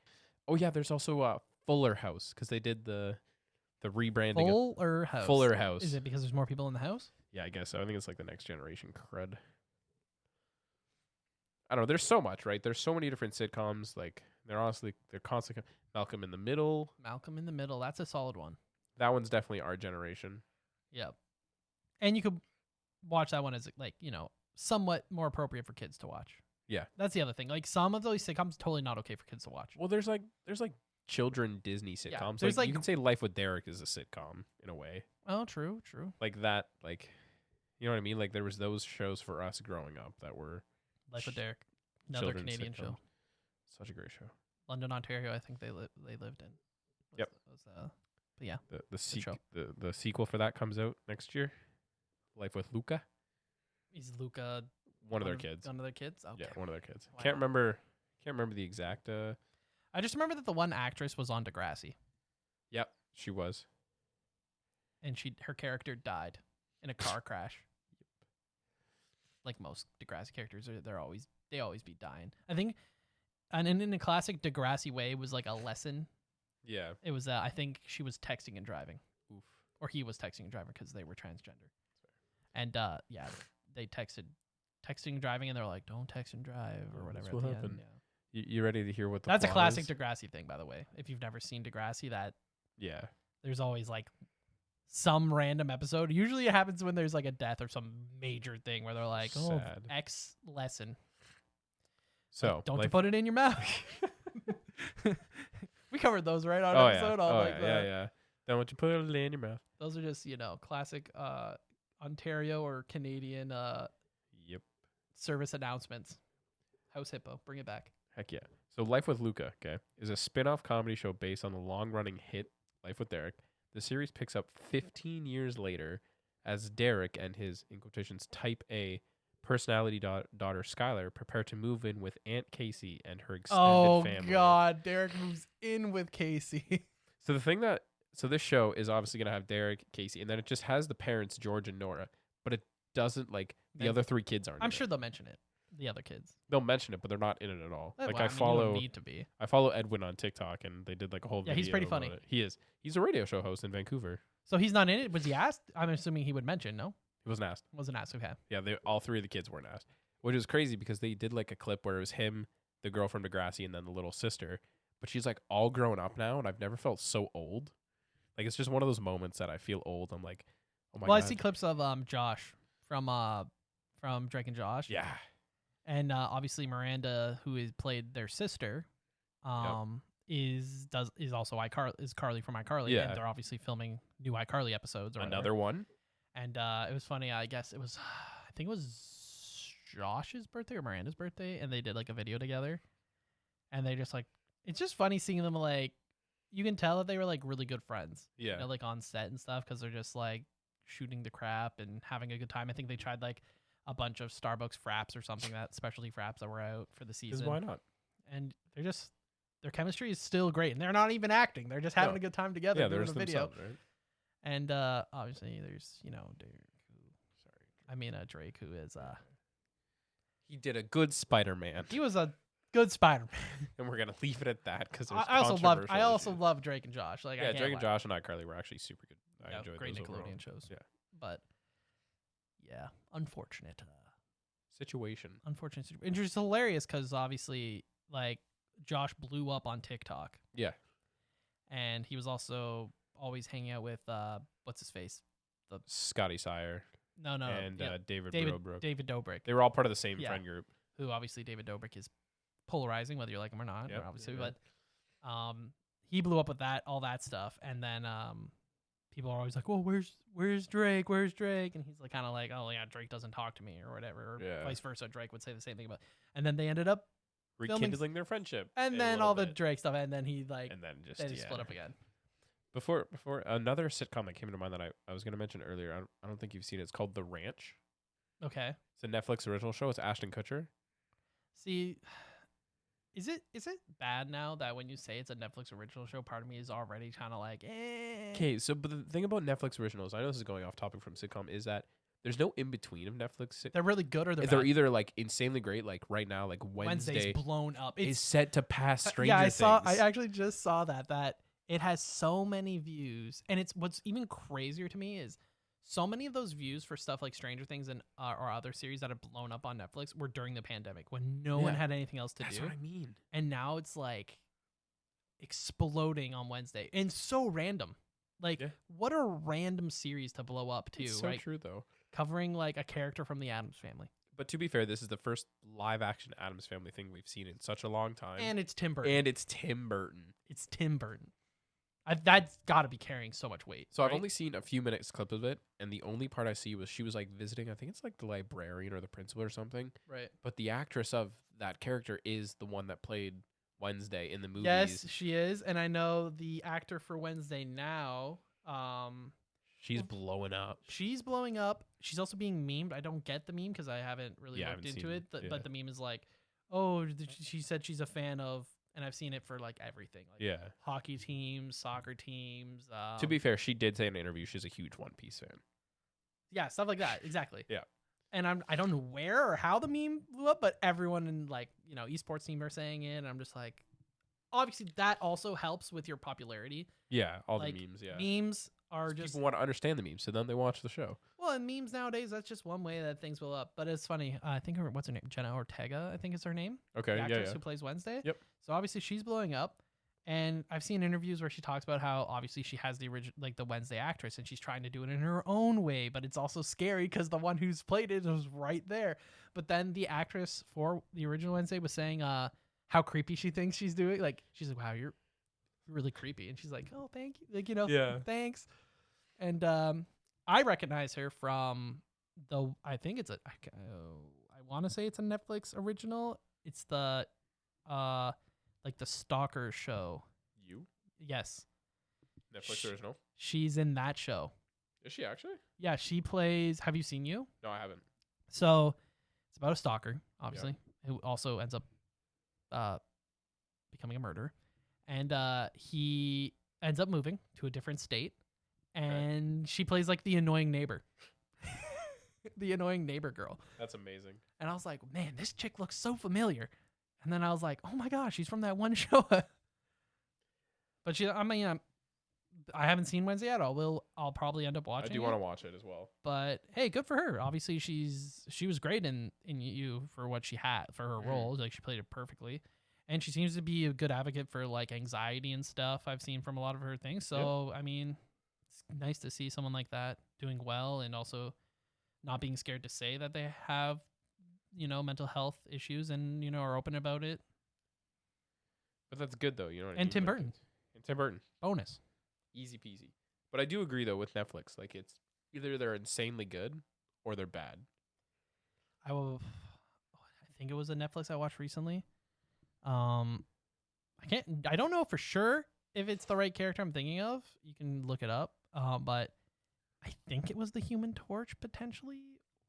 C: Oh yeah, there's also Fuller House because they did the rebranding.
A: Fuller House.
C: Fuller House.
A: Is it because there's more people in the house?
C: Yeah, I guess so. I think it's like the next generation crud. I don't know. There's so much, right? There's so many different sitcoms. Like they're constantly Malcolm in the Middle.
A: Malcolm in the Middle. That's a solid one.
C: That one's definitely our generation.
A: Yep. And you could watch that one as like, somewhat more appropriate for kids to watch.
C: Yeah.
A: That's the other thing. Like some of those sitcoms totally not okay for kids to watch.
C: Well, there's like children Disney sitcoms.
A: there's
C: Like
A: like-
C: you can say Life with Derek is a sitcom in a way.
A: Oh, true.
C: Like that, like you know what I mean? Like there was those shows for us growing up that were
A: Life with Derek. Another
C: children's
A: Canadian
C: sitcom.
A: show.
C: Such a great show.
A: London, Ontario, I think they lived in.
C: Yep.
A: But yeah.
C: The
A: show.
C: the sequel for that comes out next year. Life with Luca.
A: Is Luca
C: One of their kids.
A: One of their kids? Okay.
C: Yeah, one of their kids.
A: Wow.
C: Can't remember the exact
A: I just remember that the one actress was on Degrassi
C: Yep, she was.
A: and her character died in a car crash. Like most Degrassi characters, they always be dying. I think, and in a classic Degrassi way, it was like a lesson.
C: Yeah.
A: It was I think she was texting and driving,
C: Oof.
A: or he was texting and driving because they were transgender. And they texting and driving, and they're like, "Don't text and drive" or whatever.
C: That's
A: At
C: what
A: the
C: happened.
A: end. Yeah.
C: You ready to hear what the
A: That's a
C: plot
A: classic
C: is?
A: Degrassi thing, by the way. If you've never seen Degrassi,
C: Yeah.
A: there's always like some random episode. Usually it happens when there's like a death or some major thing where they're like, "Oh,
C: Sad.
A: X lesson."
C: So
A: Like, don't you
C: Life-
A: put it in your mouth. We covered those right on
C: Oh
A: episode.
C: yeah.
A: on
C: Oh
A: like
C: yeah. Don't you put it in your mouth?
A: Those are just classic Ontario or Canadian
C: Yep.
A: service announcements. House Hippo, bring it back.
C: Heck yeah. So Life with Luca, okay, is a spin-off comedy show based on the long-running hit Life with Derek. The series picks up 15 years later as Derek and his, in quotations, type A personality daughter Skylar prepare to move in with Aunt Casey and her extended family.
A: God, Derek moves in with Casey.
C: So this show is obviously going to have Derek, Casey, and then it just has the parents, George and Nora, but it doesn't, like, the other three kids aren't
A: I'm
C: in
A: sure
C: it.
A: they'll mention it. The other kids.
C: They'll mention it, but they're not in it at all. Like,
A: Well,
C: I
A: mean, you
C: follow
A: don't need to be.
C: I follow Edwin on TikTok, and they did, like, a whole video.
A: Yeah, he's pretty
C: about
A: funny.
C: it. He is. He's a radio show host in Vancouver.
A: So he's not in it. Was he asked? I'm assuming he would mention. No,
C: He wasn't asked.
A: wasn't asked. Okay.
C: Yeah, all three of the kids weren't asked, which is crazy because they did, like, a clip where it was him, the girl from Degrassi, and then the little sister. But she's, like, all grown up now, and I've never felt so old. Like, it's just one of those moments that I feel old. I'm like, oh my God.
A: Well, I see clips of Josh from Drake and Josh.
C: Yeah.
A: And obviously Miranda, who is played their sister, is also Carly from iCarly.
C: Yeah.
A: And they're obviously filming new iCarly episodes or
C: Another one.
A: And it was funny. I guess it was, I think it was Josh's birthday or Miranda's birthday, and they did like a video together. And they just like, it's just funny seeing them like, you can tell that they were like really good friends.
C: Yeah.
A: You know, like on set and stuff, because they're just like shooting the crap and having a good time. I think they tried like a bunch of Starbucks fraps or something, that specialty fraps that were out for the season.
C: Because why not?
A: And their chemistry is still great, and they're not even acting. They're just having a good time together.
C: Yeah,
A: doing
C: there's
A: a video.
C: themselves, right?
A: And obviously there's Drake, who is
C: He did a good Spider-Man.
A: he was a good Spider-Man.
C: And we're gonna leave it at that because
A: I also love Drake and Josh. Like,
C: yeah, Drake and Josh and iCarly were actually super good. I enjoyed
A: great
C: those overall.
A: Nickelodeon shows.
C: Yeah.
A: But yeah, unfortunate
C: Situation.
A: And it's hilarious because obviously, like, Josh blew up on TikTok.
C: Yeah.
A: And he was also always hanging out with what's his face
C: Scotty Sire
A: no
C: and David
A: David
C: Dobrik.
A: David Dobrik,
C: They were all part of the same friend group.
A: who obviously David Dobrik is polarizing whether you like him or not,
C: Yep,
A: obviously,
C: yeah.
A: but he blew up with all that stuff, and then people are always like, well, where's Drake, and he's like kind of like, oh yeah, Drake doesn't talk to me or whatever, or vice versa. Drake would say the same thing about, and then they ended up
C: Rekindling their friendship,
A: and then all the Drake stuff, and then he
C: and then
A: they split up again.
C: Before another sitcom that came to mind that I was going to mention earlier, I don't think you've seen it. It's called The Ranch.
A: Okay,
C: It's a Netflix original show. It's Ashton Kutcher.
A: see, is it bad now that when you say it's a Netflix original show, part of me is already kind of like, eh.
C: Okay, so but the thing about Netflix originals, I know this is going off topic from sitcom, is that there's no in between of Netflix.
A: They're really good or they're
C: They're
A: bad.
C: either like insanely great, like right now, like
A: Wednesday's blown up.
C: is set to pass Stranger
A: yeah,
C: Things.
A: I actually just saw that it has so many views, and it's what's even crazier to me is so many of those views for stuff like Stranger Things and or other series that have blown up on Netflix were during the pandemic when no one had anything else to
C: That's
A: do.
C: what I mean.
A: And now it's like exploding on Wednesday, and so random. Like, what a random series to blow up too.
C: It's so
A: right?
C: true though.
A: Covering like a character from the Addams Family.
C: But to be fair, this is the first live action Addams Family thing we've seen in such a long time.
A: And it's Tim Burton.
C: It's Tim Burton.
A: That's got to be carrying so much weight.
C: So I've only seen a few minutes clip of it, and the only part I see was she was like visiting, I think it's like the librarian or the principal or something.
A: Right. But
C: the actress of that character is the one that played Wednesday in the movies.
A: Yes, she is. And I know the actor for Wednesday now.
C: She's blowing up.
A: She's blowing up. She's also being memed. I don't get the meme because I haven't really looked into it. But the meme is like, oh, she said she's a fan of, and I've seen it for like everything. Like hockey teams, soccer teams.
C: To be fair, she did say in an interview she's a huge One Piece fan.
A: Yeah, stuff like that. Exactly.
C: Yeah.
A: And I don't know where or how the meme blew up, but everyone in like, esports team are saying it. And I'm just like, obviously that also helps with your popularity.
C: Yeah, all
A: like,
C: the memes,
A: memes are just...
C: People want to understand the memes, so then they watch the show.
A: Well, and memes nowadays, that's just one way that things blow up. But it's funny. I think what's her name? Jenna Ortega, I think is her name.
C: Okay,
A: the actress who plays Wednesday.
C: Yep.
A: So obviously she's blowing up. And I've seen interviews where she talks about how obviously she has the original, like the Wednesday actress, and she's trying to do it in her own way. But it's also scary because the one who's played it was right there. But then the actress for the original Wednesday was saying how creepy she thinks she's doing. Like, she's like, wow, you're really creepy. And she's like, oh, thank you. Like, thanks. And I recognize her from I think it's I want to say it's a Netflix original. It's the like the Stalker show.
C: You?
A: Yes.
C: Netflix original?
A: She's in that show.
C: Is she actually?
A: Yeah, she plays... Have you seen You?
C: No, I haven't.
A: So, it's about a stalker, obviously, who also ends up becoming a murderer. And he ends up moving to a different state. And she plays like the annoying neighbor. The annoying neighbor girl.
C: That's amazing.
A: And I was like, man, this chick looks so familiar. And then I was like, oh my gosh, she's from that one show. But I haven't seen Wednesday yet. I'll probably end up watching it.
C: I do want to watch it as well.
A: But hey, good for her. Obviously, she was great in You for what she had for her role. Like, she played it perfectly. And she seems to be a good advocate for like anxiety and stuff I've seen from a lot of her things. So, I mean, it's nice to see someone like that doing well and also not being scared to say that they have, mental health issues and, are open about it.
C: But that's good though, you know what I mean?
A: And Tim Burton.
C: And Tim Burton.
A: Bonus.
C: Easy peasy. But I do agree though with Netflix. Like, it's either they're insanely good or they're bad.
A: I think it was a Netflix I watched recently. I don't know for sure if it's the right character I'm thinking of. You can look it up. But I think it was the Human Torch potentially.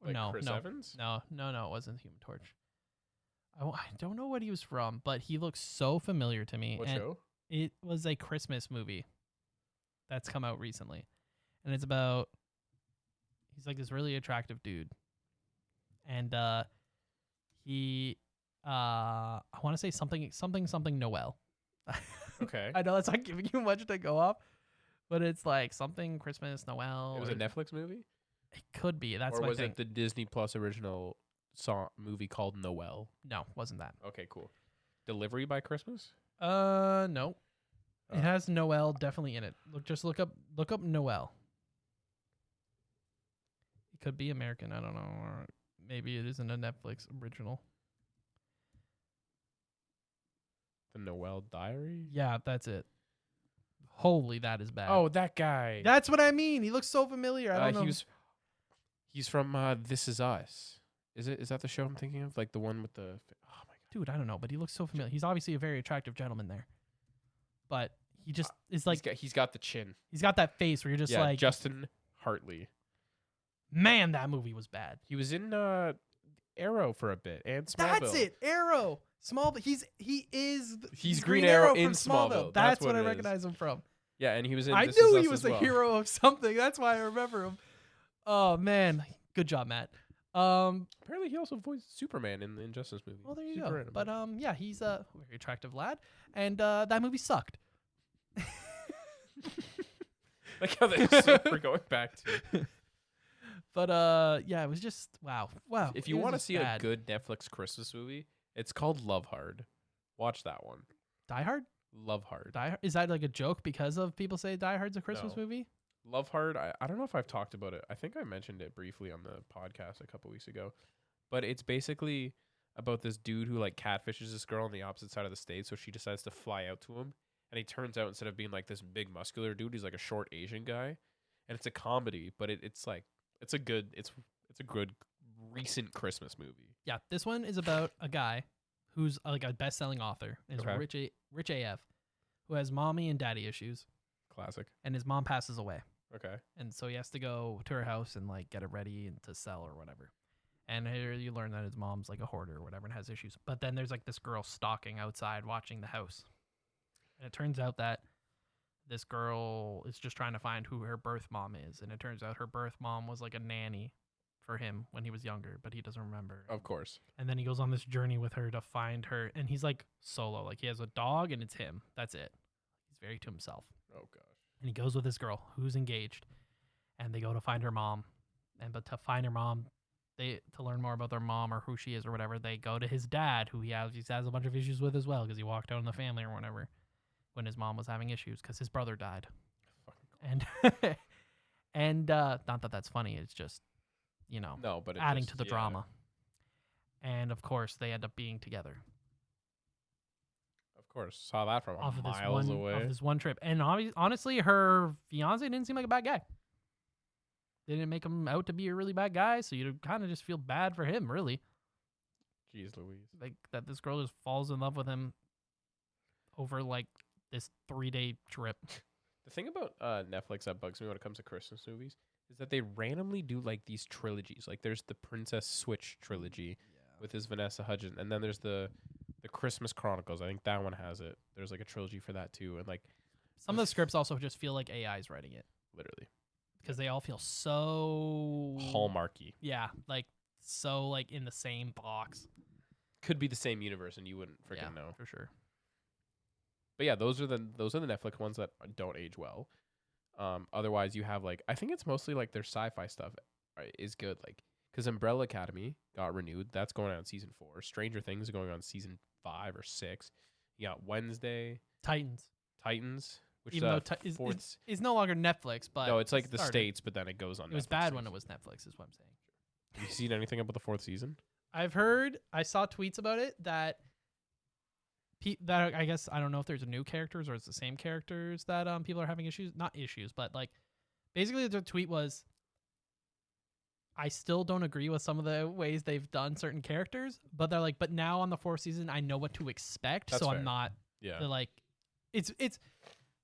C: Like Chris Evans?
A: No, it wasn't Human Torch. I don't know what he was from, but he looks so familiar to me.
C: What show?
A: It was a Christmas movie that's come out recently. And it's about, he's like this really attractive dude. And he, I want to say something Noel.
C: Okay.
A: I know that's not giving you much to go off, but it's like something Christmas, Noel.
C: It was a Netflix movie?
A: It could be. That's
C: or
A: my
C: was
A: thing.
C: it the Disney Plus original movie called Noel?
A: No, wasn't that.
C: Okay, cool. Delivery by Christmas?
A: No. It has Noel definitely in it. Look up Noel. could be American. I don't know. Or maybe it isn't a Netflix original.
C: The Noel Diary?
A: Yeah, that's it. Holy, that is bad.
C: Oh, that guy.
A: That's what I mean. He looks so familiar. I don't know.
C: He's from This Is Us. Is that the show I'm thinking of? Like the one with the... Oh, my God.
A: Dude, I don't know, but he looks so familiar. He's obviously a very attractive gentleman there. But he just is like...
C: He's got the chin.
A: He's got that face where you're just like...
C: Justin Hartley.
A: Man, that movie was bad.
C: He was in Arrow for a bit and Smallville.
A: That's it. Arrow. Smallville. He's
C: Green Arrow
A: from
C: in Smallville.
A: That's what I recognize him from.
C: Yeah, and he was in
A: I
C: This
A: knew
C: Is
A: he
C: Us
A: was
C: as
A: a
C: well.
A: hero of something. That's why I remember him. Oh, man. Good job, Matt.
C: Apparently, he also voiced Superman in the Injustice movie.
A: Well, there you
C: Super
A: go.
C: random.
A: But yeah, he's a very attractive lad, and that movie sucked.
C: Like how we're going back to.
A: But yeah, it was just wow.
C: If you want to see a good Netflix Christmas movie, it's called Love Hard. Watch that one.
A: Die Hard.
C: Love Hard.
A: Die Hard. Is that like a joke because of people say Die Hard's a Christmas movie?
C: Love Hard. I don't know if I've talked about it. I think I mentioned it briefly on the podcast a couple weeks ago, but it's basically about this dude who like catfishes this girl on the opposite side of the state, so she decides to fly out to him, and he turns out instead of being like this big muscular dude, he's like a short Asian guy, and it's a comedy, but it's a good recent Christmas movie.
A: Yeah, this one is about a guy who's like a best-selling author, is rich AF, who has mommy and daddy issues,
C: Classic.
A: and his mom passes away.
C: Okay.
A: And so he has to go to her house and like get it ready and to sell or whatever. And here you learn that his mom's like a hoarder or whatever and has issues. But then there's like this girl stalking outside watching the house. And it turns out that this girl is just trying to find who her birth mom is. And it turns out her birth mom was like a nanny for him when he was younger, but he doesn't remember.
C: Of course.
A: And then he goes on this journey with her to find her. And he's like solo. Like he has a dog and it's him. That's it. He's very to himself.
C: Oh, gosh.
A: And he goes with this girl who's engaged, and they go to find her mom. But to find her mom, to learn more about their mom or who she is or whatever, they go to his dad, who he has a bunch of issues with as well because he walked out on the family or whatever when his mom was having issues because his brother died. And not that that's funny, it's just
C: but
A: adding to the drama. And of course, they end up being together.
C: Of course, saw that from miles away.
A: Off this one trip. And honestly, her fiance didn't seem like a bad guy. They didn't make him out to be a really bad guy, so you kind of just feel bad for him, really.
C: Jeez Louise.
A: Like, that this girl just falls in love with him over, like, this 3-day trip.
C: The thing about Netflix that bugs me when it comes to Christmas movies is that they randomly do, like, these trilogies. Like, there's the Princess Switch trilogy with his Vanessa Hudgens, and then there's the Christmas Chronicles. I think that one has it. There's like a trilogy for that too, and like
A: some of the scripts also just feel like AI's writing it,
C: literally,
A: because they all feel so
C: Hallmarky.
A: Yeah, like so like in the same box.
C: Could be the same universe, and you wouldn't freaking know
A: for sure.
C: But yeah, those are the Netflix ones that don't age well. Otherwise, you have like I think it's mostly like their sci-fi stuff is good, like. Because Umbrella Academy got renewed. That's going on season 4. Stranger Things is going on season 5 or 6. You got Wednesday.
A: Titans.
C: Which
A: even though is no longer Netflix, but
C: no, it's like the States, but then it goes on.
A: It was bad when it was Netflix, is what I'm saying.
C: Have you seen anything about the 4th season?
A: I've heard. I saw tweets about it that I guess I don't know if there's new characters or it's the same characters that people are having issues. Not issues, but like basically the tweet was, I still don't agree with some of the ways they've done certain characters, but they're like, but now on the 4th season, I know what to expect.
C: That's
A: so
C: fair.
A: I'm not,
C: yeah.
A: They're like, it's,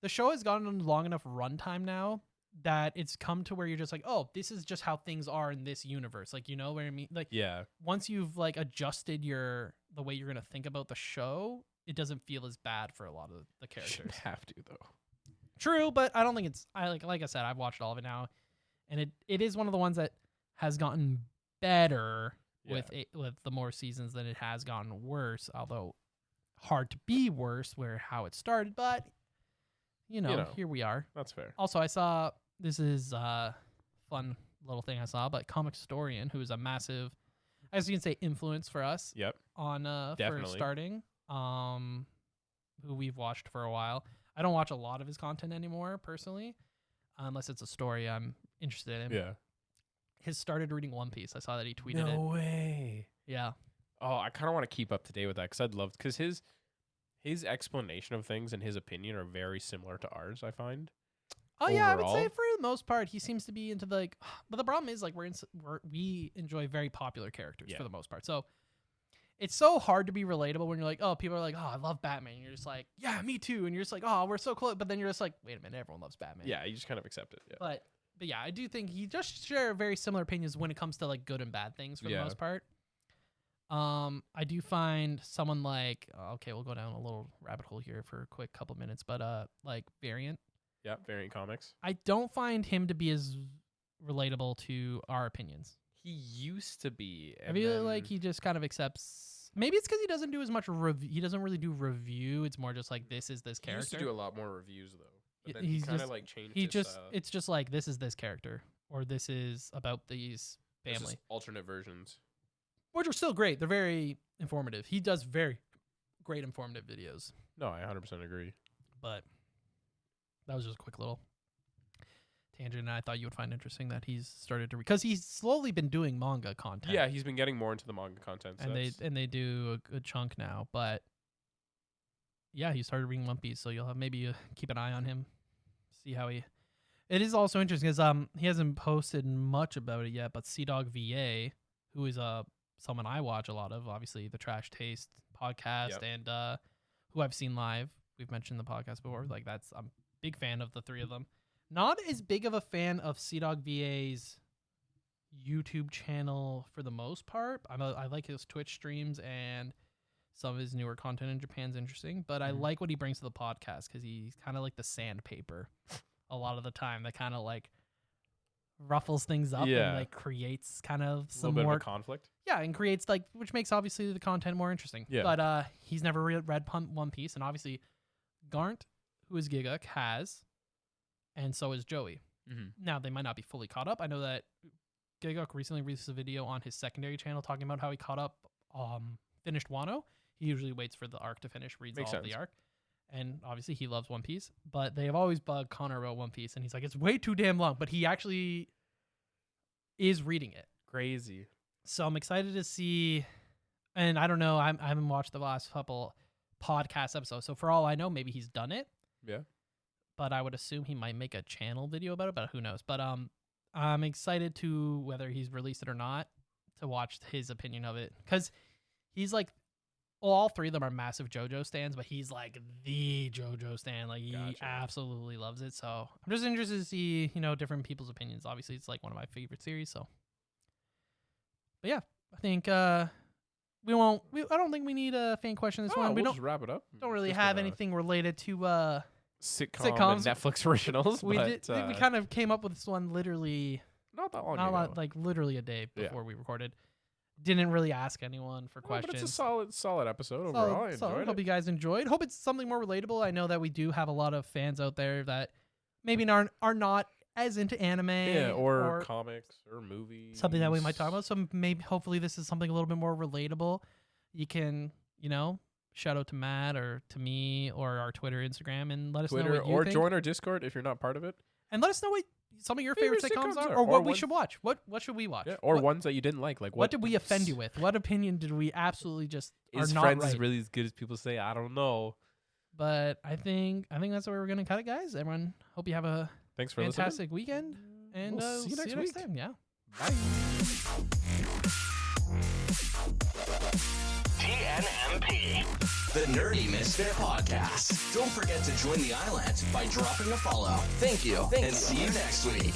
A: the show has gotten on long enough runtime now that it's come to where you're just like, oh, this is just how things are in this universe. Like, you know what I mean? Like,
C: yeah.
A: Once you've like adjusted the way you're going to think about the show, it doesn't feel as bad for a lot of the characters.
C: Shouldn't have to though.
A: True. But I don't think like I said, I've watched all of it now, and it is one of the ones that has gotten better with the more seasons than it has gotten worse, although hard to be worse where how it started, but here we are.
C: That's fair.
A: Also, I saw, this is a fun little thing I saw, but Comic Historian, who's a massive, as you can say, influence for us.
C: Yep.
A: On
C: Definitely.
A: for starting, who we've watched for a while. I don't watch a lot of his content anymore personally, unless it's a story I'm interested in.
C: Yeah.
A: has started reading One Piece. I saw that he tweeted it.
C: No way.
A: Yeah.
C: Oh, I kind of want to keep up to date with that because I'd love because his explanation of things and his opinion are very similar to ours. I find.
A: Oh yeah, I would
C: Overall?
A: say for the most part, he seems to be into the, like. But the problem is, like, we enjoy very popular characters for the most part. So it's so hard to be relatable when you're like, oh, people are like, oh, I love Batman. And you're just like, yeah, me too. And you're just like, oh, we're so close. But then you're just like, wait a minute, everyone loves Batman.
C: Yeah, you just kind of accept it. Yeah.
A: But yeah, I do think he just share very similar opinions when it comes to like good and bad things for the most part. I do find someone like, okay, we'll go down a little rabbit hole here for a quick couple minutes, but like Variant.
C: Yeah, Variant Comics.
A: I don't find him to be as relatable to our opinions.
C: He used to be.
A: I feel like he just kind of accepts. Maybe it's because he doesn't do as much review. He doesn't really do review. It's more just like, this is this character.
C: He used to do a lot more reviews though. But then
A: He's
C: he kind
A: just-
C: of like changed.
A: He
C: his
A: just
C: style.
A: it's just like, this is this character, or this is about these
C: This is
A: family,
C: alternate versions.
A: which are still great. They're very informative. He does very great informative videos.
C: No, I 100% agree.
A: But that was just a quick little tangent, and I thought you would find interesting that he's started to because he's slowly been doing manga content.
C: Yeah, he's been getting more into the manga content. So
A: and they do a good chunk now. But yeah, he started reading One Piece, so you'll have maybe keep an eye on him, see how he. It is also interesting because he hasn't posted much about it yet, but CDog VA, who is someone I watch a lot of, obviously the Trash Taste podcast, and who I've seen live. We've mentioned the podcast before. Like I'm a big fan of the three of them. Not as big of a fan of CDog VA's YouTube channel for the most part. I like his Twitch streams, and some of his newer content in Japan's interesting. But I like what he brings to the podcast because he's kind of like the sandpaper a lot of the time that kind of like ruffles things up and like creates kind of some
C: bit
A: more
C: of a conflict.
A: Yeah, and creates like, which makes obviously the content more interesting.
C: Yeah.
A: But he's never read One Piece, and obviously Garnt, who is Giguk, has, and so is Joey. Now they might not be fully caught up. I know that Giguk recently released a video on his secondary channel talking about how he caught up, finished Wano. He usually waits for the arc to finish, reads all of the arc. And obviously he loves One Piece, but they have always bugged Connor about One Piece, and he's like, it's way too damn long, but he actually is reading it.
C: Crazy.
A: So I'm excited to see, and I don't know, I haven't watched the last couple podcast episodes, so for all I know, maybe he's done it.
C: Yeah.
A: But I would assume he might make a channel video about it, but who knows. But I'm excited to, whether he's released it or not, to watch his opinion of it. Because he's like, well, all three of them are massive JoJo stans, but he's like the JoJo stan. Like, he absolutely loves it. So I'm just interested to see, different people's opinions. Obviously, it's like one of my favorite series. So, but yeah, I think I don't think we need a fan question this one. We
C: we'll just wrap it up.
A: don't really have anything related to
C: sitcoms and Netflix originals.
A: we
C: but,
A: we kind of came up with this one literally
C: not that long
A: not a
C: ago.
A: lot, like literally a day before we recorded. Didn't really ask anyone for questions.
C: But it's a solid episode overall. I enjoyed
A: Hope
C: it.
A: you guys enjoyed. Hope it's something more relatable. I know that we do have a lot of fans out there that maybe are not as into anime,
C: or comics or movies.
A: Something that we might talk about. So maybe hopefully this is something a little bit more relatable. You can, shout out to Matt or to me or our Twitter, Instagram, and let us know what you think.
C: Join our Discord if you're not part of it.
A: And let us know what some of your favorite sitcoms are, or what we should watch. What should we watch?
C: Yeah, or ones that you didn't like. Like
A: what did we offend you with? What opinion did we absolutely just
C: is
A: are not
C: Friends
A: right?
C: is really as good as people say? I don't know.
A: But I think that's where we're gonna cut it, guys. Everyone, hope you have a
C: Thanks for
A: fantastic weekend, and
C: We'll see you next week.
A: time. Yeah.
C: Bye.
B: TNMP, the Nerdy Misfit Podcast. Don't forget to join the island by dropping a follow. Thank you, and see you next week.